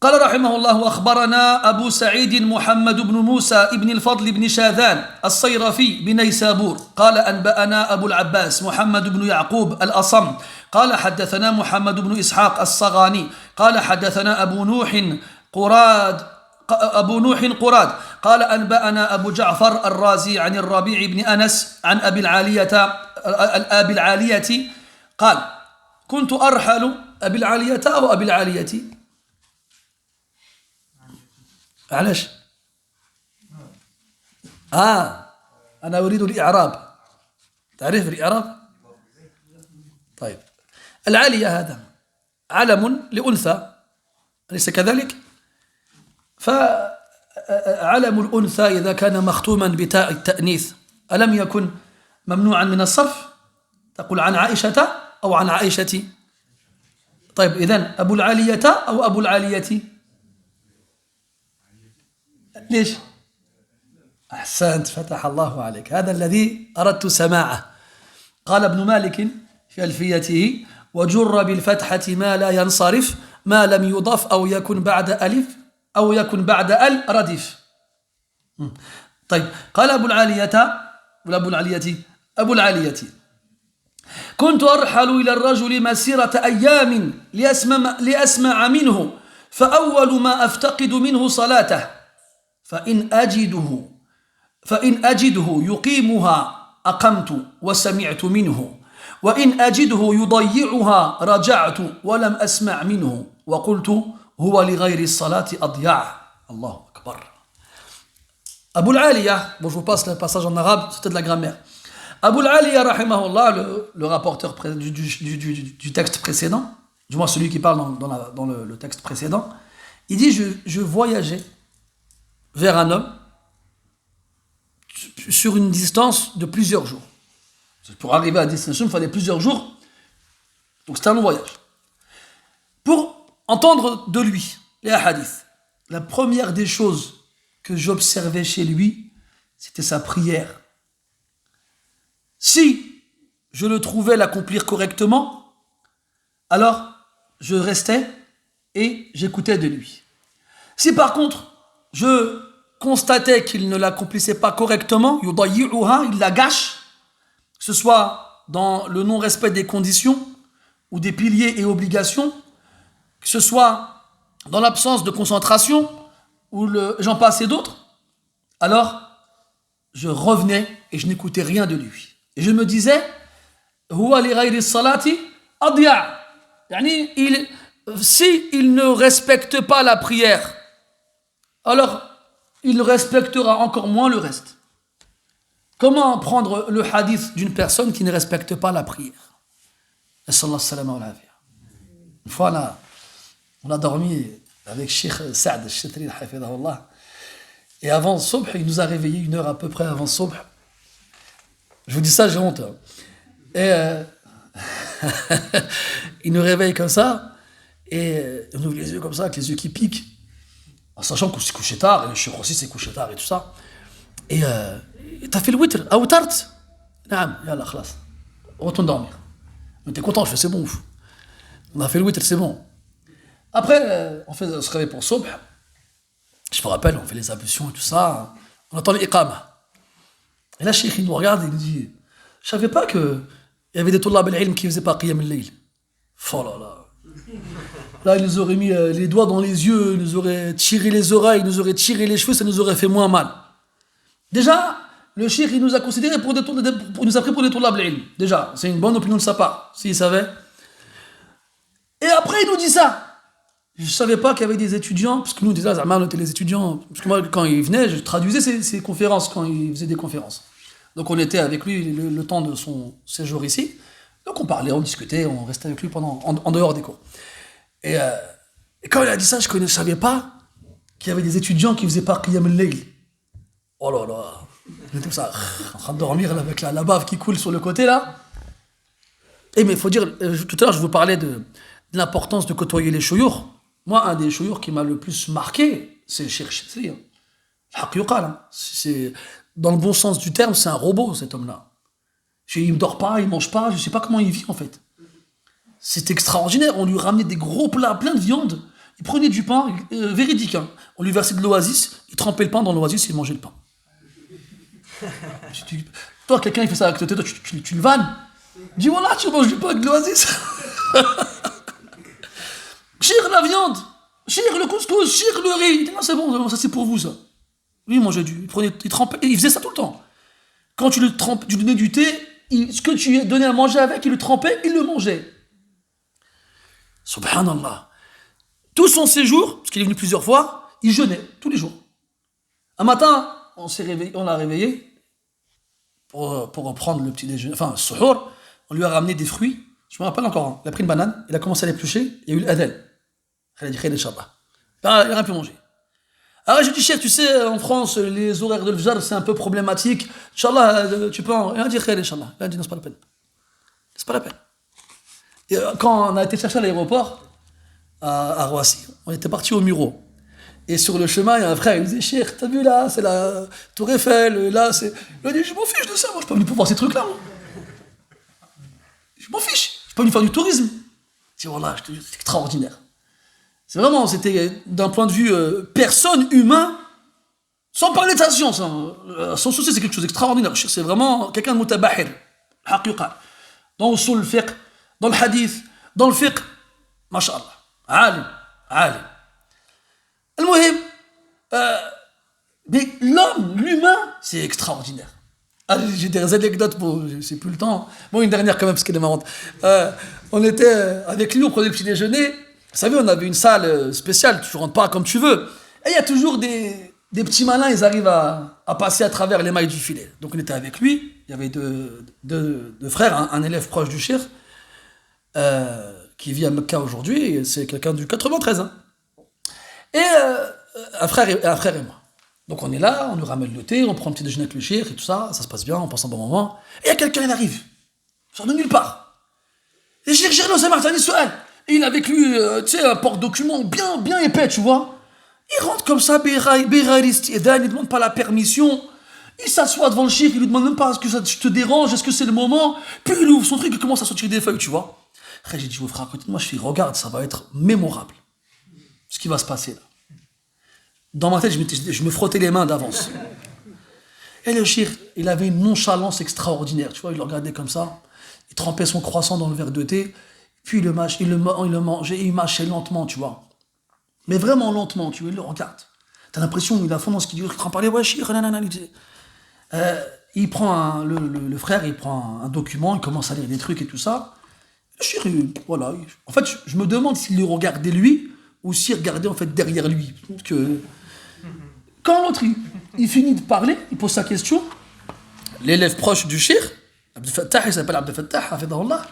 A: قال رحمه الله أخبرنا أبو سعيد محمد بن موسى بن الفضل بن شاذان الصيرفي بنيسابور قال أنبأنا أبو العباس محمد بن يعقوب الأصم قال حدثنا محمد بن إسحاق الصغاني قال حدثنا أبو نوح قراد قال أنبأنا أبو جعفر الرازي عن الربيع بن أنس عن أبي العالية قال كنت أرحل أبي العالية أو أبي العالية علاش؟ أنا أريد الإعراب. تعرف الإعراب؟ طيب العالية هذا علم لأنثى أليس كذلك؟ فعلم الأنثى إذا كان مختوما بتاء التأنيث ألم يكن ممنوعا من الصرف؟ تقول عن عائشة أو عن عائشة. طيب إذن أبو العالية أو أبو العالية؟ ليش؟ أحسنت فتح الله عليك، هذا الذي أردت سماعه. قال ابن مالك في ألفيته وجر بالفتحة ما لا ينصرف ما لم يضف أو يكن بعد ألف أو يكن بعد ال ردف. طيب قال أبو العالية ولا أبو العالية كنت أرحل إلى الرجل مسيرة أيام لأسمع منه فأول ما أفتقد منه صلاته فإن أجده يقيمها أقمت وسمعت منه وإن أجده يضيعها رجعت ولم أسمع منه وقلت هو لغير الصلاة أضيع. الله أكبر. Abu al-Aliya, bon je vous passe le passage en arabe, c'était de la grammaire. Abu al-Aliya rahimahullah, le rapporteur du texte précédent, du moins celui qui parle dans le texte précédent, il dit je voyageais vers un homme sur une distance de plusieurs jours. Pour arriver à la destination, il fallait plusieurs jours. Donc c'était un long voyage. Pour entendre de lui les hadiths, la première des choses que j'observais chez lui, c'était sa prière. Si je le trouvais l'accomplir correctement, alors je restais et j'écoutais de lui. Si par contre, je constatais qu'il ne l'accomplissait pas correctement, il la gâche, que ce soit dans le non-respect des conditions ou des piliers et obligations, que ce soit dans l'absence de concentration ou j'en passe et d'autres, alors je revenais et je n'écoutais rien de lui. Et je me disais, si il ne respecte pas la prière, alors il respectera encore moins le reste. Comment prendre le hadith d'une personne qui ne respecte pas la prière? Une fois, on a dormi avec Cheikh Saad al-Shatri, et avant Subh, il nous a réveillés 1 heure à peu près avant Subh. Je vous dis ça, j'ai honte. Et il nous réveille comme ça, et on ouvre les yeux comme ça, avec les yeux qui piquent, en sachant qu'on s'est couché tard, et le Cheikh aussi s'est couché tard et tout ça. Et t'as fait le witr, awtart? Naam, yallah, khalas. Retourne dormir. On était content, je fais c'est bon. On a fait le witr, c'est bon. Après, on se réveille pour Subh. Je me rappelle, on fait les ablutions et tout ça. On entend l'iqama. Et là, Cheikh, il nous regarde et il nous dit, je savais pas qu'il y avait des tollab al-ilm qui faisaient pas qiyam al-layl. Oh là là. Là, il nous aurait mis les doigts dans les yeux, il nous aurait tiré les oreilles, il nous aurait tiré les cheveux, ça nous aurait fait moins mal. Déjà, le cheikh, il nous a considéré il nous a pris pour des tollab al-ilm. Déjà, c'est une bonne opinion de sa part, s'il savait. Et après, il nous dit ça. Je ne savais pas qu'il y avait des étudiants, parce que nous, déjà, on était les étudiants. Parce que moi, quand il venait, je traduisais ses conférences, quand il faisait des conférences. Donc, on était avec lui le temps de son séjour ici. Donc, on parlait, on discutait, on restait avec lui en dehors des cours. Et quand il a dit ça, je ne savais pas qu'il y avait des étudiants qui faisaient pas Qiyam al-Layl. Oh là là. J'étais comme ça, en train de dormir là, avec la bave qui coule sur le côté, là. Et mais il faut dire, tout à l'heure, je vous parlais de l'importance de côtoyer les chouyours. Moi, un des chouyours qui m'a le plus marqué, c'est Cheikh Chitri. C'est, dans le bon sens du terme, c'est un robot, cet homme-là. Il ne dort pas, il ne mange pas, je ne sais pas comment il vit, en fait. C'est extraordinaire. On lui ramenait des gros plats, plein de viande. Il prenait du pain, véridique. Hein. On lui versait de l'oasis, il trempait le pain dans l'oasis et il mangeait le pain. Toi, quelqu'un il fait ça avec toi, tu le vannes. Dis voilà, tu manges du pain avec de l'oasis. Chire la viande, chire le couscous, chire le riz. Non, c'est bon, ça c'est pour vous ça. Lui, il mangeait il trempait, et il faisait ça tout le temps. Quand tu lui donnais du thé, ce que tu lui donnais à manger avec, il le trempait, il le mangeait. Subhanallah. Tout son séjour, parce qu'il est venu plusieurs fois, il jeûnait tous les jours. Un matin, on l'a réveillé pour reprendre le petit déjeuner, enfin, suhour. On lui a ramené des fruits. Je me rappelle encore, hein. Il a pris une banane, il a commencé à l'éplucher, il y a eu l'adel. Il a dit Khair Inch'Allah. Il n'a rien pu manger. Alors j'ai dit, cher, tu sais, en France, les horaires de l'Fajr, c'est un peu problématique. Inch'Allah, tu peux en. Il a dit Khair Inch'Allah. Il a dit non, c'est pas la peine. C'est pas la peine. Et quand on a été chercher à l'aéroport, à Roissy, on était parti au Muro. Et sur le chemin, il y a un frère, il me disait, cher, t'as vu là, c'est la Tour Eiffel, là, c'est. Il a dit, je m'en fiche de ça, moi, je suis pas venu pour voir ces trucs-là, moi. Je m'en fiche, je suis pas venu faire du tourisme. Je dis, voilà, je te jure, c'est extraordinaire. C'est vraiment, c'était d'un point de vue personne, humain, sans parler de sa science. Hein. Son souci, c'est quelque chose d'extraordinaire. C'est vraiment quelqu'un de mutabahir. Haqiqa. Dans le fiqh, dans le hadith, dans le fiqh, masha'Allah. Alim, alim. Mais l'homme, l'humain, c'est extraordinaire. Ah, j'ai des anecdotes, bon, c'est plus le temps. Bon, une dernière quand même, parce qu'elle est marrante. On était avec lui, on prenait le petit déjeuner. Vous savez, on avait une salle spéciale, tu rentres pas comme tu veux. Et il y a toujours des petits malins, ils arrivent à passer à travers les mailles du filet. Donc on était avec lui, il y avait deux frères, un élève proche du cheikh, qui vit à Mecca aujourd'hui, c'est quelqu'un du 93. Hein. Et un frère et moi. Donc on est là, on nous ramène le thé, on prend un petit déjeuner avec le cheikh et tout ça, ça se passe bien, on passe un bon moment. Et il y a quelqu'un, il arrive, il sort de nulle part. Et Cheikh Gerlo, c'est Martani Soual. Et il a avec lui, tu sais, un porte-document bien épais, tu vois. Il rentre comme ça, Béraïst, il ne demande pas la permission. Il s'assoit devant le cheikh, il lui demande même pas est-ce que ça te dérange, est-ce que c'est le moment. Puis il ouvre son truc, il commence à sortir des feuilles, tu vois. Après, j'ai dit au frère à côté de moi, je fais regarde, ça va être mémorable. Ce qui va se passer là. Dans ma tête, je me frottais les mains d'avance. Et le cheikh, il avait une nonchalance extraordinaire, tu vois, il le regardait comme ça. Il trempait son croissant dans le verre de thé. Puis il le mangeait, il mâchait lentement, tu vois. Mais vraiment lentement, tu vois, il le regarde. T'as l'impression qu'il a fond dans ce qu'il dit, il prend parler, ouais, chir, nanana. Il prend le frère, il prend un document, il commence à lire des trucs et tout ça. Le chir, voilà. En fait, je me demande s'il le regardait lui, ou s'il regardait en fait derrière lui. Que... Quand l'autre, il finit de parler, il pose sa question, l'élève proche du chir, Abdel Fattah, il s'appelle Abdel Fattah, hafidahullah.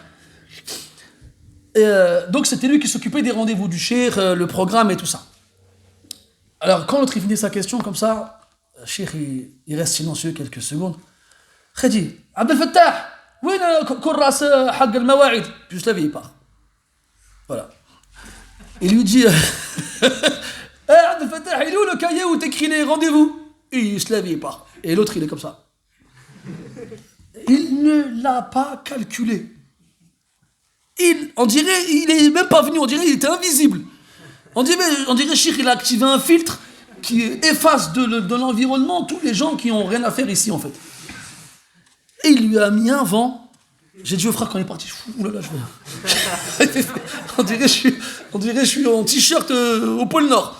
A: Donc c'était lui qui s'occupait des rendez-vous du cheikh, le programme et tout ça. Alors quand l'autre il finit sa question comme ça, le cheikh il reste silencieux quelques secondes. Khadi, Abdel Fattah, وين كراس حق المواعيد? Puis je l'avais, il part. Voilà. Il lui dit Abdel Fattah, il est où le cahier où t'écris les rendez-vous? Et il se lève, il part. Et l'autre il est comme ça. Il ne l'a pas calculé. On dirait, il est même pas venu, on dirait il était invisible. On dirait Cheikh, il a activé un filtre, qui efface de l'environnement tous les gens qui n'ont rien à faire ici, en fait. Et il lui a mis un vent. J'ai dit au frère quand il est parti, oulala, je vais... on dirait que je suis en t-shirt au pôle Nord.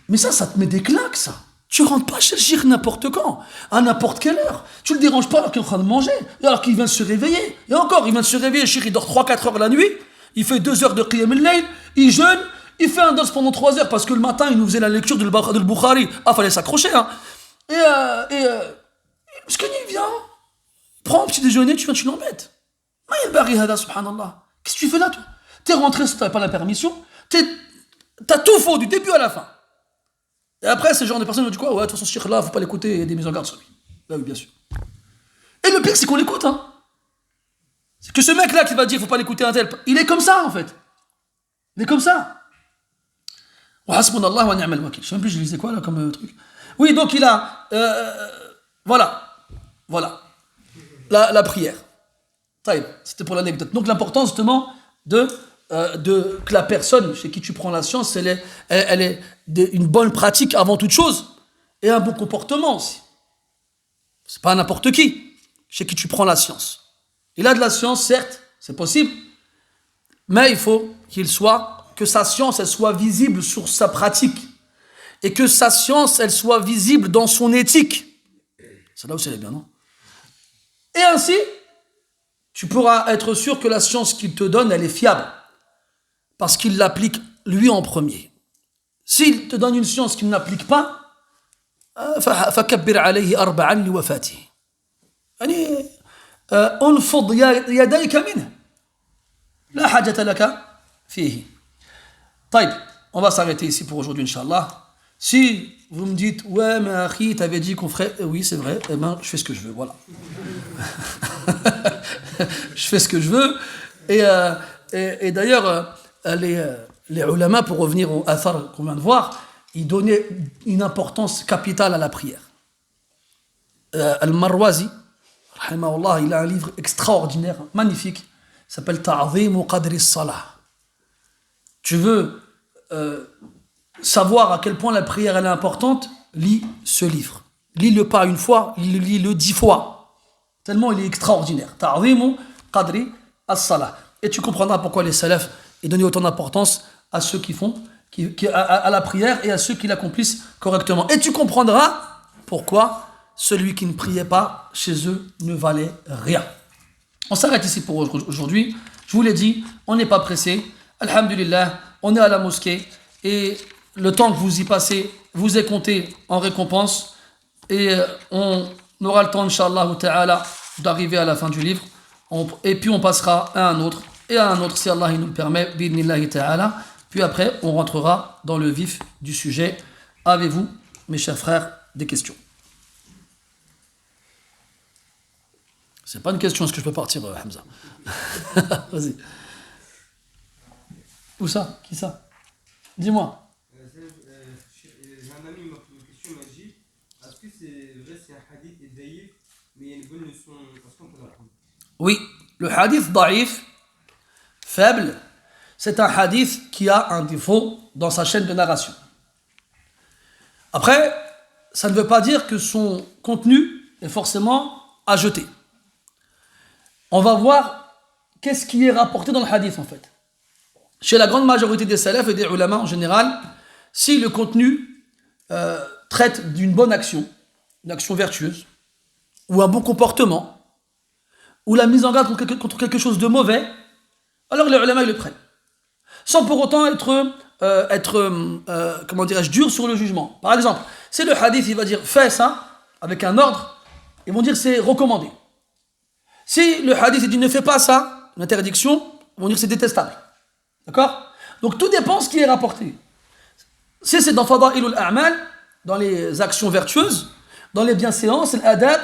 A: Mais ça te met des claques, ça. Tu rentres pas chez le shir n'importe quand, à n'importe quelle heure. Tu le déranges pas alors qu'il est en train de manger, alors qu'il vient de se réveiller. Et encore, il vient de se réveiller, le shir, il dort 3-4 heures la nuit, il fait 2 heures de qiyam al-layl, il jeûne, il fait un dors pendant 3 heures, parce que le matin, il nous faisait la lecture de Bukhari. Ah, fallait s'accrocher, hein. Parce qu'il vient, prends un petit déjeuner, tu l'embêtes. Subhanallah. Qu'est-ce que tu fais là, toi? T'es rentré si t'avais pas la permission, t'as tout faux du début à la fin. Et après, ce genre de personnes qui disent quoi? Ouais, de toute façon, ce shir-là, faut pas l'écouter, il y a des mises en garde sur lui. Bah oui, bien sûr. Et le pire, c'est qu'on l'écoute, hein. C'est que ce mec-là qui va dire faut pas l'écouter un tel, il est comme ça, en fait. Il est comme ça. Wa hasbunallah wa ni'mal wakil. Je sais même plus, je lisais quoi, là, comme truc. Oui, donc il a... voilà. La prière. C'était pour l'anecdote. Donc l'importance, justement, que la personne chez qui tu prends la science, elle est une bonne pratique avant toute chose, et un bon comportement aussi. C'est pas n'importe qui chez qui tu prends la science. Il a de la science, certes, c'est possible, mais il faut que sa science, elle soit visible sur sa pratique, et que sa science, elle soit visible dans son éthique. C'est là où c'est bien, non? Et ainsi, tu pourras être sûr que la science qu'il te donne, elle est fiable. Parce qu'il l'applique lui en premier. S'il te donne une science qu'il n'applique pas, فكبر عليه 4 لوفاته. يعني انفض يديك منه. لا حاجة لك فيه. طيب, on va s'arrêter ici pour aujourd'hui, Inch'Allah. Si vous me dites, ouais, mais Akhi, t'avais dit qu'on ferait... Oui, c'est vrai, eh ben, je fais ce que je veux, voilà. Je fais ce que je veux. Et d'ailleurs, les ulama, pour revenir au athar qu'on vient de voir, ils donnaient une importance capitale à la prière. Al-Marwazi, rahimahullah, il a un livre extraordinaire, magnifique, il s'appelle Ta'zimu Qadri Salah. Tu veux savoir à quel point la prière elle est importante, lis ce livre. Lis-le pas une fois, lis-le 10 fois. Tellement il est extraordinaire. Ta'zimu Qadri As-Salah. Et tu comprendras pourquoi les salafs ils donnaient autant d'importance à ceux qui font, à la prière et à ceux qui l'accomplissent correctement. Et tu comprendras pourquoi celui qui ne priait pas chez eux ne valait rien. On s'arrête ici pour aujourd'hui. Je vous l'ai dit, on n'est pas pressé. Alhamdulillah, on est à la mosquée et le temps que vous y passez vous est compté en récompense et on aura le temps, Inch'Allah ta'ala, d'arriver à la fin du livre et puis on passera à un autre et à un autre si Allah il nous le permet, bidnillahi ta'ala. Puis après, on rentrera dans le vif du sujet. Avez-vous, mes chers frères, des questions? C'est pas une question, est-ce que je peux partir, Hamza? Vas-y. Où ça? Qui ça? Dis-moi.
B: J'ai un ami qui m'a posé une question, il m'a dit est-ce que c'est vrai, c'est un hadith et daïf, mais il y a une bonne leçon parce qu'on peut l'apprendre?
A: Oui, le hadith daïf, faible, c'est un hadith qui a un défaut dans sa chaîne de narration. Après, ça ne veut pas dire que son contenu est forcément à jeter. On va voir qu'est-ce qui est rapporté dans le hadith en fait. Chez la grande majorité des salafs et des ulama en général, si le contenu traite d'une bonne action, une action vertueuse, ou un bon comportement, ou la mise en garde contre quelque chose de mauvais, alors les ulama ils le prennent. Sans pour autant être comment dirais-je, dur sur le jugement. Par exemple, si le hadith il va dire fais ça, avec un ordre, ils vont dire c'est recommandé. Si le hadith il dit ne fais pas ça, une interdiction, ils vont dire c'est détestable. D'accord? Donc tout dépend de ce qui est rapporté. Si c'est dans Fada'ilul A'mal, dans les actions vertueuses, dans les bienséances, l'adab,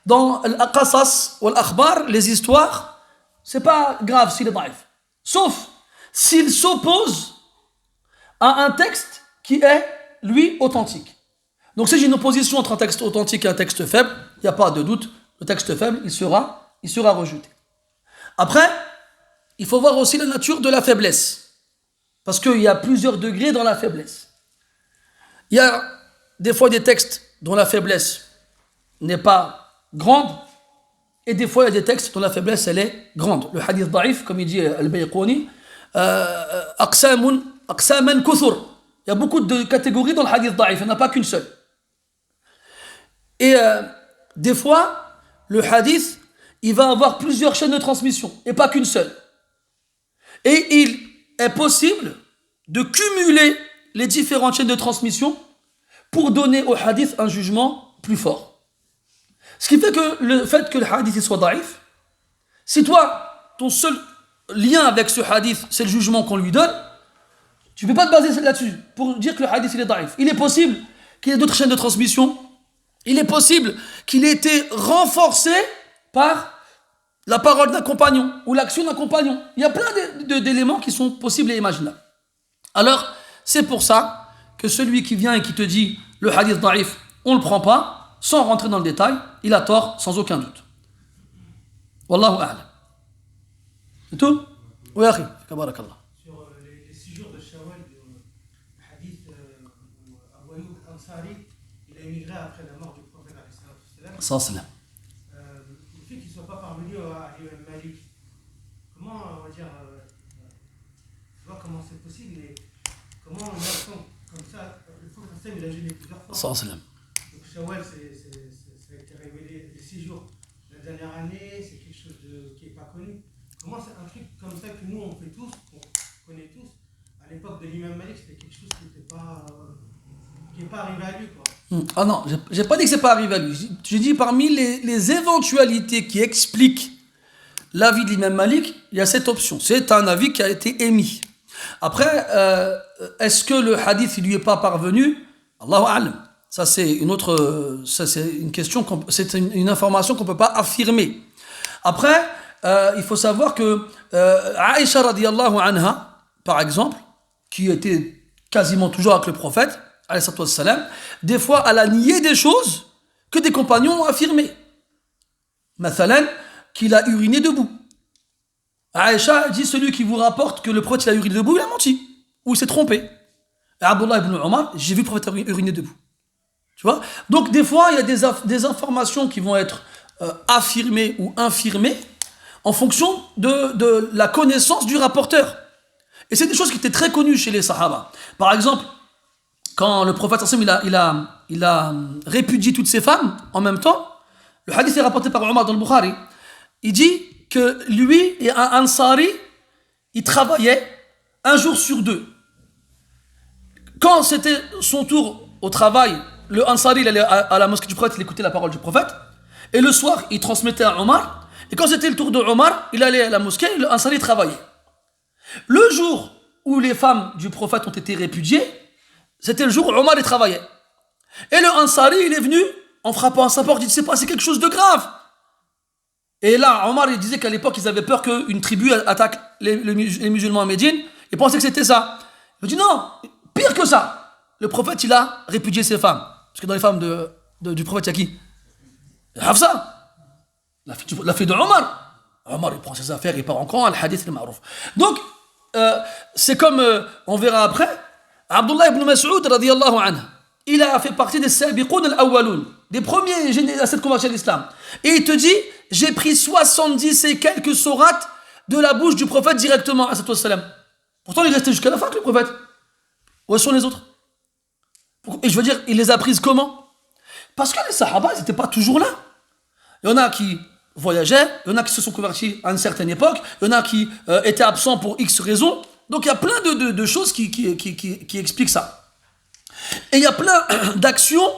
A: dans l'aqasas ou l'akhbar, les histoires, c'est pas grave s'il est daïf. Sauf s'il s'oppose à un texte qui est, lui, authentique. Donc si j'ai une opposition entre un texte authentique et un texte faible, il n'y a pas de doute, le texte faible, il sera rejeté. Après, il faut voir aussi la nature de la faiblesse. Parce qu'il y a plusieurs degrés dans la faiblesse. Il y a des fois des textes dont la faiblesse n'est pas grande, et des fois il y a des textes dont la faiblesse elle est grande. Le hadith da'if, comme il dit Al-Bayquni, aqsaman kuthur. Il y a beaucoup de catégories dans le hadith da'if, il n'y en a pas qu'une seule. Et des fois, le hadith, il va avoir plusieurs chaînes de transmission, et pas qu'une seule. Et il est possible de cumuler les différentes chaînes de transmission pour donner au hadith un jugement plus fort. Ce qui fait que le fait que le hadith soit daïf, si toi, ton seul lien avec ce hadith, c'est le jugement qu'on lui donne, tu ne peux pas te baser là-dessus pour dire que le hadith il est daïf. Il est possible qu'il y ait d'autres chaînes de transmission, il est possible qu'il ait été renforcé par la parole d'un compagnon ou l'action d'un compagnon. Il y a plein d'éléments qui sont possibles et imaginables. Alors, c'est pour ça que celui qui vient et qui te dit le hadith daïf, on ne le prend pas, sans rentrer dans le détail, il a tort sans aucun doute. Wallahu a'lam. C'est tout? Oui, akhi. Kabarakallah.
C: Sur les 6 jours de Shawwal, le hadith où Abu Ayyub Ansari, il a émigré après la mort du prophète
A: Sallam.
C: le fait qu'il ne soit pas parvenu à l'imam Malik, comment, on va dire, tu vois comment c'est possible et comment une action comme ça, le prophète il a jeûné plusieurs fois.
A: Sallam.
C: Donc Shawwal, ça a été révélé les 6 jours. La dernière année, c'est quelque chose qui n'est pas connu. Comment c'est un truc comme ça que nous on fait tous, qu'on connaît tous, à l'époque de l'imam Malik, c'était quelque chose qui n'est pas arrivé à lui, quoi.
A: Ah non, j'ai pas dit que c'est pas arrivé à lui. J'ai dit parmi les éventualités qui expliquent l'avis de l'imam Malik, il y a cette option. C'est un avis qui a été émis. Après, est-ce que le hadith il lui est pas parvenu? Allahu a'lam. Ça c'est une question, c'est une information qu'on peut pas affirmer. Après, il faut savoir que Aïcha radiyallahu anha, par exemple, qui était quasiment toujours avec le prophète, alayhi salam, des fois elle a nié des choses que des compagnons ont affirmées. Mathalan, qu'il a uriné debout. Aïcha dit celui qui vous rapporte que le prophète il a uriné debout, il a menti. Ou il s'est trompé. Et Abdullah ibn Omar, j'ai vu le prophète uriner debout. Tu vois? Donc des fois, il y a des informations qui vont être affirmées ou infirmées en fonction de la connaissance du rapporteur. Et c'est des choses qui étaient très connues chez les Sahaba. Par exemple, quand le prophète il a répudié toutes ses femmes en même temps, le hadith est rapporté par Omar dans le Bukhari, il dit que lui et un Ansari, ils travaillaient un jour sur deux. Quand c'était son tour au travail, le Ansari il allait à la mosquée du prophète, il écoutait la parole du prophète, et le soir, il transmettait à Omar. Et quand c'était le tour de Omar, il allait à la mosquée et le Ansari travaillait. Le jour où les femmes du prophète ont été répudiées, c'était le jour où Omar travaillait. Et le Ansari, il est venu en frappant à sa porte, il dit, c'est passé quelque chose de grave. Et là, Omar, il disait qu'à l'époque, ils avaient peur qu'une tribu attaque les musulmans à Médine, et pensaient que c'était ça. Il dit, non, pire que ça. Le prophète, il a répudié ses femmes. Parce que dans les femmes du prophète, il y a qui? Hafsa. La fille de Omar. Omar, il prend ses affaires, il part en camp, al-hadith al-ma'rouf. Donc, c'est comme, on verra après, Abdullah ibn Mas'ud, radiyallahu anhu, il a fait partie des sabiqoun al-awwaloun, des premiers à cette conversion à l'islam. Et il te dit, j'ai pris 70 et quelques sourates de la bouche du prophète directement, à cette salam. Pourtant, il restait jusqu'à la fin avec le prophète. Où sont les autres? Et je veux dire, il les a prises comment? Parce que les sahaba, ils n'étaient pas toujours là. Il y en a qui voyageaient, il y en a qui se sont convertis à une certaine époque, il y en a qui étaient absents pour X raisons. Donc il y a plein de choses qui expliquent ça. Et il y a plein d'actions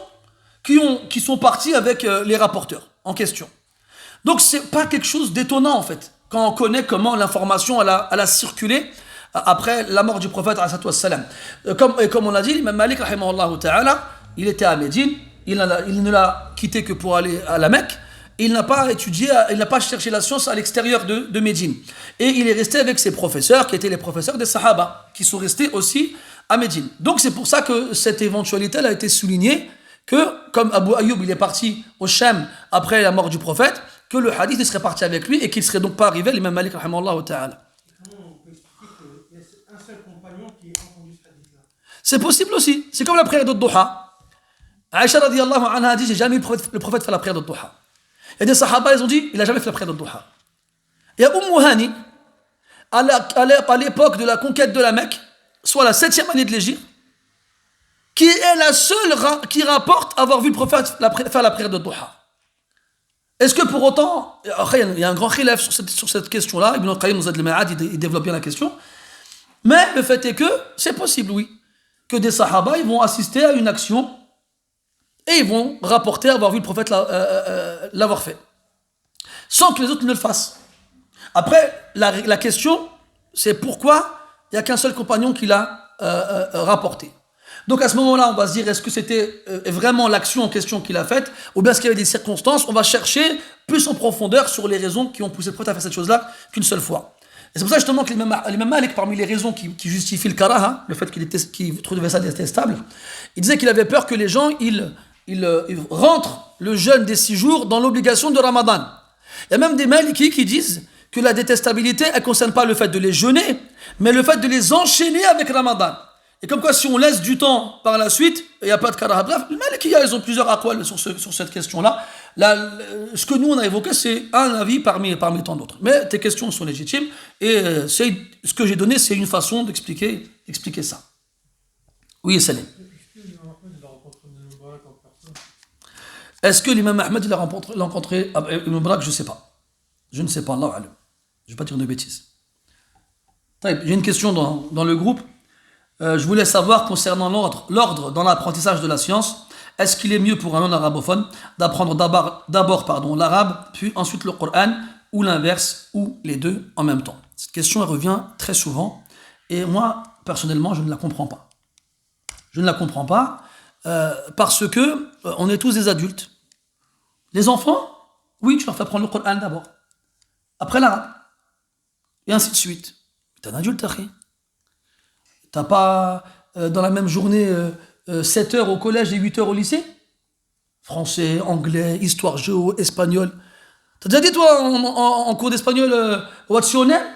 A: qui sont parties avec les rapporteurs en question. Donc c'est pas quelque chose d'étonnant en fait, quand on connaît comment l'information elle a circulé après la mort du prophète salam. Comme on l'a dit, l'imam Malik rahimahullah ta'ala, il était à Médine, il ne l'a quitté que pour aller à la Mecque. Il n'a pas étudié, il n'a pas cherché la science à l'extérieur de Médine. Et il est resté avec ses professeurs, qui étaient les professeurs des Sahaba, qui sont restés aussi à Médine. Donc c'est pour ça que cette éventualité elle a été soulignée, que comme Abu Ayyub il est parti au Sham après la mort du prophète, que le hadith il serait parti avec lui et qu'il ne serait donc pas arrivé à l'imam Malik rahimahullah ta'ala.
C: Comment on peut expliquer qu'il y a un seul compagnon qui a entendu ce hadith-là?
A: C'est possible aussi. C'est comme la prière de Duha. Aïcha radiallahu anha a dit, j'ai jamais vu le prophète faire la prière de Duha. Et des sahaba, ils ont dit, il n'a jamais fait la prière de Duha. Et Umm Hani, à l'époque de la conquête de la Mecque, soit la 7e année de l'Hégire, qui est la seule qui rapporte avoir vu le prophète faire la prière de Duha. Est-ce que pour autant, après il y a un grand khilaf sur cette question-là, Ibn al-Qayyim Zad al-Ma'ad, il développe bien la question, mais le fait est que c'est possible, oui, que des sahaba, ils vont assister à une action et ils vont rapporter avoir vu le prophète l'avoir fait, sans que les autres ne le fassent. Après, la question, c'est pourquoi il n'y a qu'un seul compagnon qui l'a rapporté. Donc à ce moment-là, on va se dire, est-ce que c'était vraiment l'action en question qu'il a faite, ou bien est-ce qu'il y avait des circonstances? On va chercher plus en profondeur sur les raisons qui ont poussé le prophète à faire cette chose-là qu'une seule fois. Et c'est pour ça justement que l'imam Malik, parmi les raisons qui justifient le karaha, le fait qu'il trouvait ça détestable, il disait qu'il avait peur que les gens, ils rentrent le jeûne des 6 jours dans l'obligation de Ramadan. Il y a même des Malikis qui disent que la détestabilité, elle ne concerne pas le fait de les jeûner, mais le fait de les enchaîner avec Ramadan. Et comme quoi, si on laisse du temps par la suite, il n'y a pas de karaha. Bref, les Malikiya, ils ont plusieurs aqwal sur cette question-là. Ce que nous, on a évoqué, c'est un avis parmi tant d'autres. Mais tes questions sont légitimes, et ce que j'ai donné, c'est une façon d'expliquer ça. Oui, Salim. Est-ce que l'imam Ahmed, il a rencontré Ibn Mubarak? Je ne sais pas. Je ne sais pas, Allah alam. Je ne vais pas dire de bêtises. J'ai une question dans le groupe. Je voulais savoir concernant l'ordre dans l'apprentissage de la science. Est-ce qu'il est mieux pour un non-arabophone d'apprendre d'abord l'arabe, puis ensuite le Coran, ou l'inverse, ou les deux en même temps? Cette question elle revient très souvent, et moi, personnellement, je ne la comprends pas. Je ne la comprends pas parce que on est tous des adultes. Les enfants, oui, tu leur fais apprendre le Coran d'abord, après l'arabe, et ainsi de suite. T'es un adulte, Akhi. T'as pas dans la même journée 7 heures au collège et 8 heures au lycée? Français, anglais, histoire, géo, espagnol. T'as déjà dit toi en cours d'espagnol what's your name?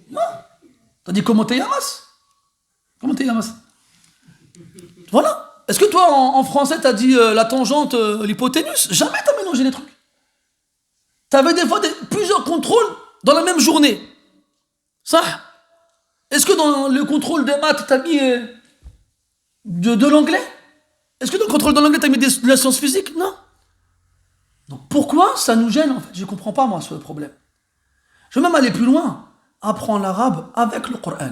A: Non. T'as dit comment te llamas? Comment te llamas? Voilà. Est-ce que toi en français t'as dit la tangente, l'hypoténuse? Jamais t'as mélangé les trucs. T'avais des fois plusieurs contrôles dans la même journée. Ça. Est-ce que dans le contrôle des maths, t'as mis de l'anglais? Est-ce que dans le contrôle de l'anglais, t'as mis de la science physique? Non. Donc pourquoi ça nous gêne en fait? Je ne comprends pas moi ce problème. Je vais même aller plus loin. Apprends l'arabe avec le Coran.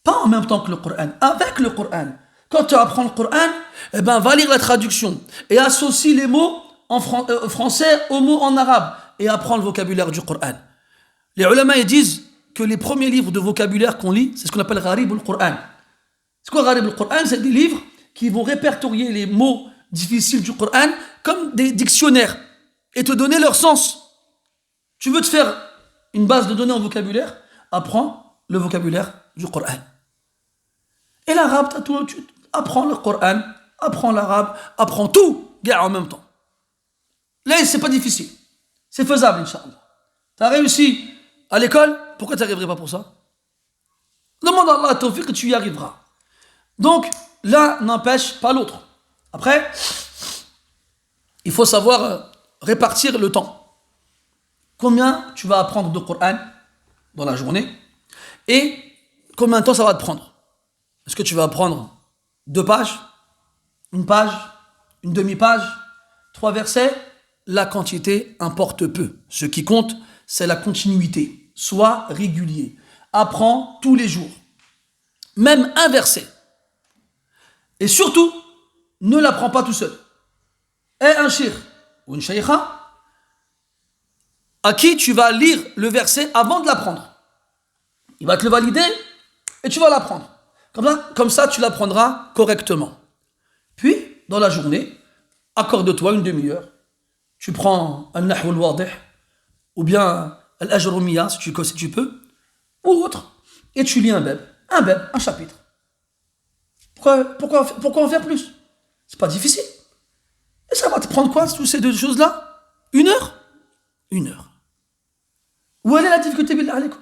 A: Pas en même temps que le Coran, avec le Coran. Quand tu apprends le Coran, eh ben, va lire la traduction et associe les mots en français aux mots en arabe et apprends le vocabulaire du Coran. Les ulama ils disent que les premiers livres de vocabulaire qu'on lit, c'est ce qu'on appelle Gharib al-Qur'an. C'est quoi Gharib al-Qur'an? C'est des livres qui vont répertorier les mots difficiles du Qur'an comme des dictionnaires et te donner leur sens. Tu veux te faire une base de données en vocabulaire? Apprends le vocabulaire du Qur'an. Et l'arabe, tu apprends le Qur'an, apprends l'arabe, apprends tout, en même temps. Là, c'est pas difficile. C'est faisable, Inch'Allah. Tu as réussi à l'école, pourquoi tu n'arriverais pas pour ça? Demande à Allah tawfiq que tu y arriveras. Donc, l'un n'empêche pas l'autre. Après, il faut savoir répartir le temps. Combien tu vas apprendre de Coran dans la journée et combien de temps ça va te prendre? Est-ce que tu vas apprendre 2 pages, 1 page, une demi-page, 3 versets? La quantité importe peu. Ce qui compte, c'est la continuité. Sois régulier. Apprends tous les jours. Même un verset. Et surtout, ne l'apprends pas tout seul. Aie un shir ou une shaykha à qui tu vas lire le verset avant de l'apprendre. Il va te le valider et tu vas l'apprendre. Comme ça, tu l'apprendras correctement. Puis, dans la journée, accorde-toi une demi-heure. Tu prends un nahw al-wadih ou bien al-ajrumiya si tu peux, ou autre, et tu lis un bab, un chapitre. Pourquoi en faire plus? C'est pas difficile. Et ça va te prendre quoi, toutes ces 2 choses-là? 1 heure? 1 heure. Où est la difficulté, billah alaykoum?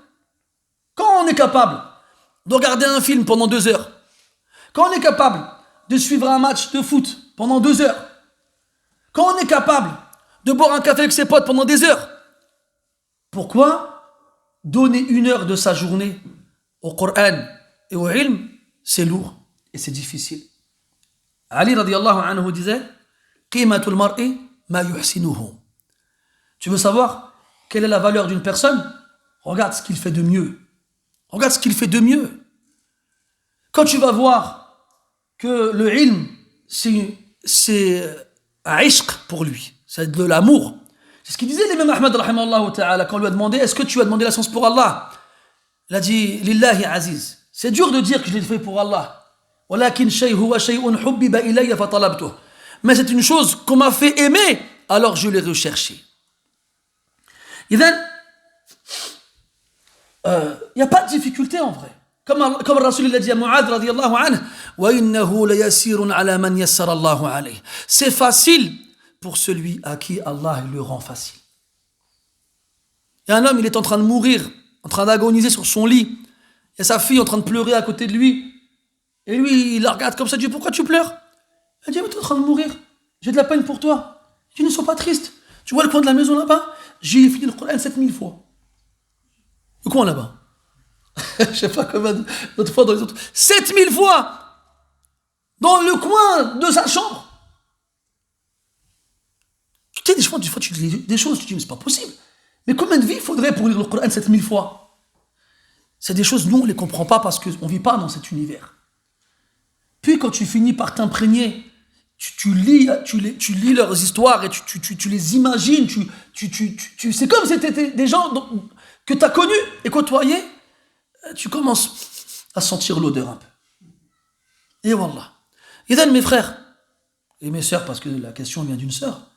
A: Quand on est capable de regarder un film pendant 2 heures, Quand on est capable de suivre un match de foot pendant 2 heures, quand on est capable de boire un café avec ses potes pendant des heures, pourquoi donner 1 heure de sa journée au Coran et au ilm, c'est lourd et c'est difficile. Ali radiallahu anhu disait Qimatul mar'i ma yuhsinuhu. Tu veux savoir quelle est la valeur d'une personne? Regarde ce qu'il fait de mieux. Regarde ce qu'il fait de mieux. Quand tu vas voir que le ilm, c'est un ishq pour lui, c'est de l'amour. C'est ce qu'il disait l'imam Ahmad rahimallahu ta'ala quand on lui a demandé est-ce que tu as demandé la science pour Allah? Il a dit Lillahi aziz. C'est dur de dire que je l'ai fait pour Allah. Walakin shay huwa shay'un hubbiba ilayya fatalabtuh. Mais c'est une chose qu'on m'a fait aimer, alors je l'ai recherché. Et then, il n'y a pas de difficulté en vrai. Comme le Rasul l'a dit à Mu'adh radiyallahu anhu, wa innahu la yasirun ala man yassara Allahu alayh. C'est facile pour celui à qui Allah le rend facile. Il y a un homme, il est en train de mourir, en train d'agoniser sur son lit. Il y a sa fille en train de pleurer à côté de lui. Et lui, il la regarde comme ça, il dit pourquoi tu pleures? Elle dit mais tu es en train de mourir, j'ai de la peine pour toi. Tu ne sois pas triste. Tu vois le coin de la maison là-bas? J'ai fini le Coran 7000 fois. Le coin là-bas. Je sais pas combien d'autres fois dans les autres. 7000 fois dans le coin de sa chambre. Tu sais, des fois tu dis des choses, tu dis mais c'est pas possible. Mais combien de vies il faudrait pour lire le Coran 7000 fois? C'est des choses, nous on ne les comprend pas parce qu'on ne vit pas dans cet univers. Puis quand tu finis par t'imprégner, tu lis leurs histoires et tu les imagines, c'est comme si c'était des gens que tu as connus et côtoyés, tu commences à sentir l'odeur un peu. Et wallah. Et donc mes frères et mes sœurs, parce que la question vient d'une sœur,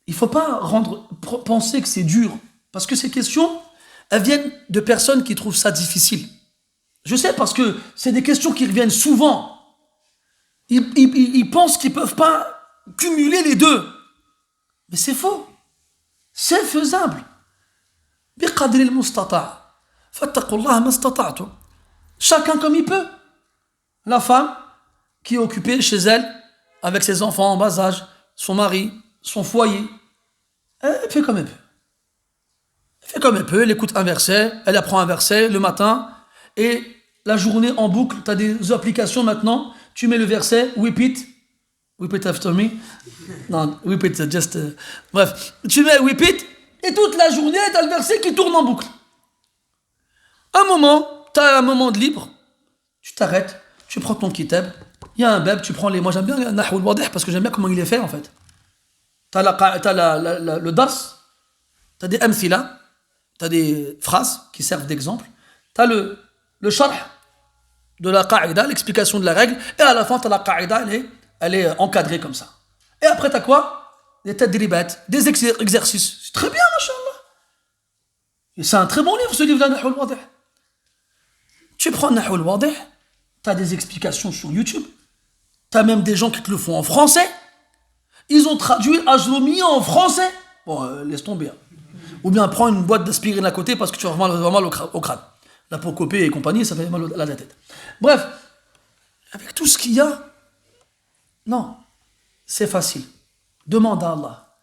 A: il ne faut pas penser que c'est dur, parce que ces questions, elles viennent de personnes qui trouvent ça difficile. Je sais parce que c'est des questions qui reviennent souvent. Ils pensent qu'ils ne peuvent pas cumuler les deux. Mais c'est faux. C'est faisable. Chacun comme il peut. La femme qui est occupée chez elle, avec ses enfants en bas âge, son mari, son foyer, elle fait comme elle peut. Elle fait comme elle peut, elle écoute un verset, elle apprend un verset le matin, et la journée en boucle, tu as des applications maintenant. Tu mets le verset, whip it after me. Non, whip it, just. Bref, tu mets whip it, et toute la journée, tu as le verset qui tourne en boucle. Un moment, tu as un moment de libre, tu t'arrêtes, tu prends ton kitab, il y a un bab, tu prends les. Moi j'aime bien le Nahw al-Wadih parce que j'aime bien comment il est fait en fait. Tu as le dars, tu as des amthila, tu as des phrases qui servent d'exemple, tu as le sharh de la qa'ida, l'explication de la règle, et à la fin, tu as la qa'ida, elle est encadrée comme ça. Et après, tu as quoi? Des tadribat, des exercices. C'est très bien, machallah. Et c'est un très bon livre, ce livre-là, Nahw al-Wadih. Tu prends Nahw al-Wadih, tu as des explications sur YouTube, tu as même des gens qui te le font en français. Ils ont traduit Ajloumi en français. Bon, laisse tomber. Hein. Ou bien prends une boîte d'aspirine à côté parce que tu vas avoir mal au crâne. L'apocopée et compagnie, ça fait mal à la tête. Bref, avec tout ce qu'il y a, non, c'est facile. Demande à Allah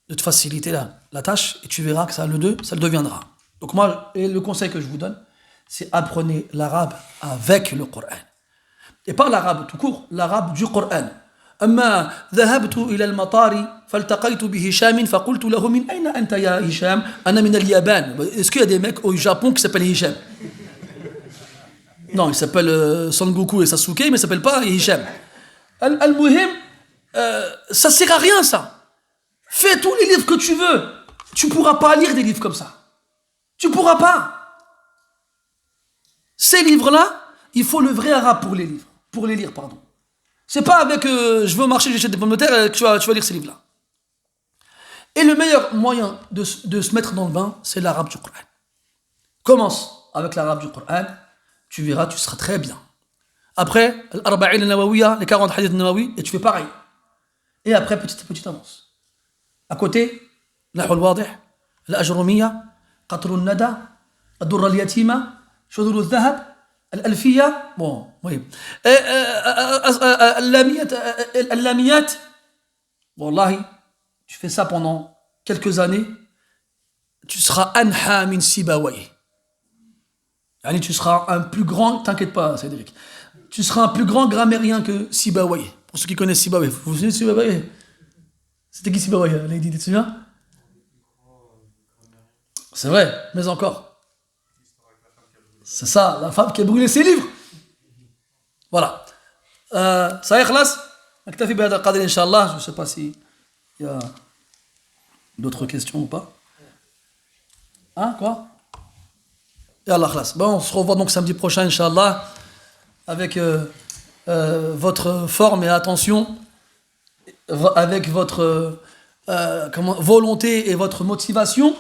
A: de te faciliter la tâche et tu verras que ça le deviendra. Donc moi, le conseil que je vous donne, c'est apprenez l'arabe avec le Coran. Et pas l'arabe tout court, l'arabe du Coran. أما ذهبت إلى المطار فالتقيت بهشام فقلت له من أين أنت يا هشام؟ أنا من اليابان. Est-ce qu'il y a des mecs au Japon qui s'appellent Hisham? Non, il s'appelle Son Goku et Sasuke, mais il ne s'appelle pas Hisham. Al-Muhim, ça sert à rien ça. Fais tous les livres que tu veux. Tu ne pourras pas lire des livres comme ça. Tu ne pourras pas. Ces livres-là, il faut le vrai arabe pour les lire, pardon. C'est pas avec je veux au marché, j'achète des pommes de terre que tu vas lire ces livres-là. Et le meilleur moyen de se mettre dans le bain, c'est l'arabe du Coran. Commence avec l'arabe du Coran, tu verras, tu seras très bien. Après, l'arba'in al-Nawawiya, les 40 hadiths Nawawi, et tu fais pareil. Et après, petit à petit, avance. À côté, Nahw al-Wadih, l'Ajrumiya, Qatr al-Nada, Ad-Durr al-Yatima, Shudur al-Dhahab, Al-Alfiya, bon, oui. Al-Lamiyat, wallahi, tu fais ça pendant quelques années, tu seras anha min Sibawayh. Yani, tu seras un plus grand, t'inquiète pas, Cédric, tu seras un plus grand grammairien que Sibawayh. Pour ceux qui connaissent Sibawayh, vous vous souvenez de Sibawayh? C'était qui Sibawayh, Lady, tu te souviens? C'est vrai, mais encore. C'est ça, la femme qui a brûlé ses livres. Voilà. Ça y est, خلاص نكتفي بهذا القدر إن شاء الله. Je ne sais pas s'il y a d'autres questions ou pas. Hein, quoi? Yallah, خلاص. Bon, on se revoit donc samedi prochain, Inch'Allah, avec votre forme et attention, avec votre volonté et votre motivation,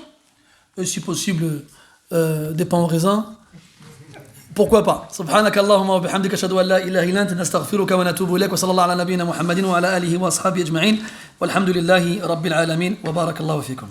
A: et si possible, des pains au raisin. Pourquoi pas? سبحانك اللهم وبحمدك أشهد أن لا إله إلا أنت نستغفرك ونتوب إليك وصلى الله على نبينا محمد وعلى آله وأصحابه أجمعين والحمد لله رب العالمين وبارك الله فيكم.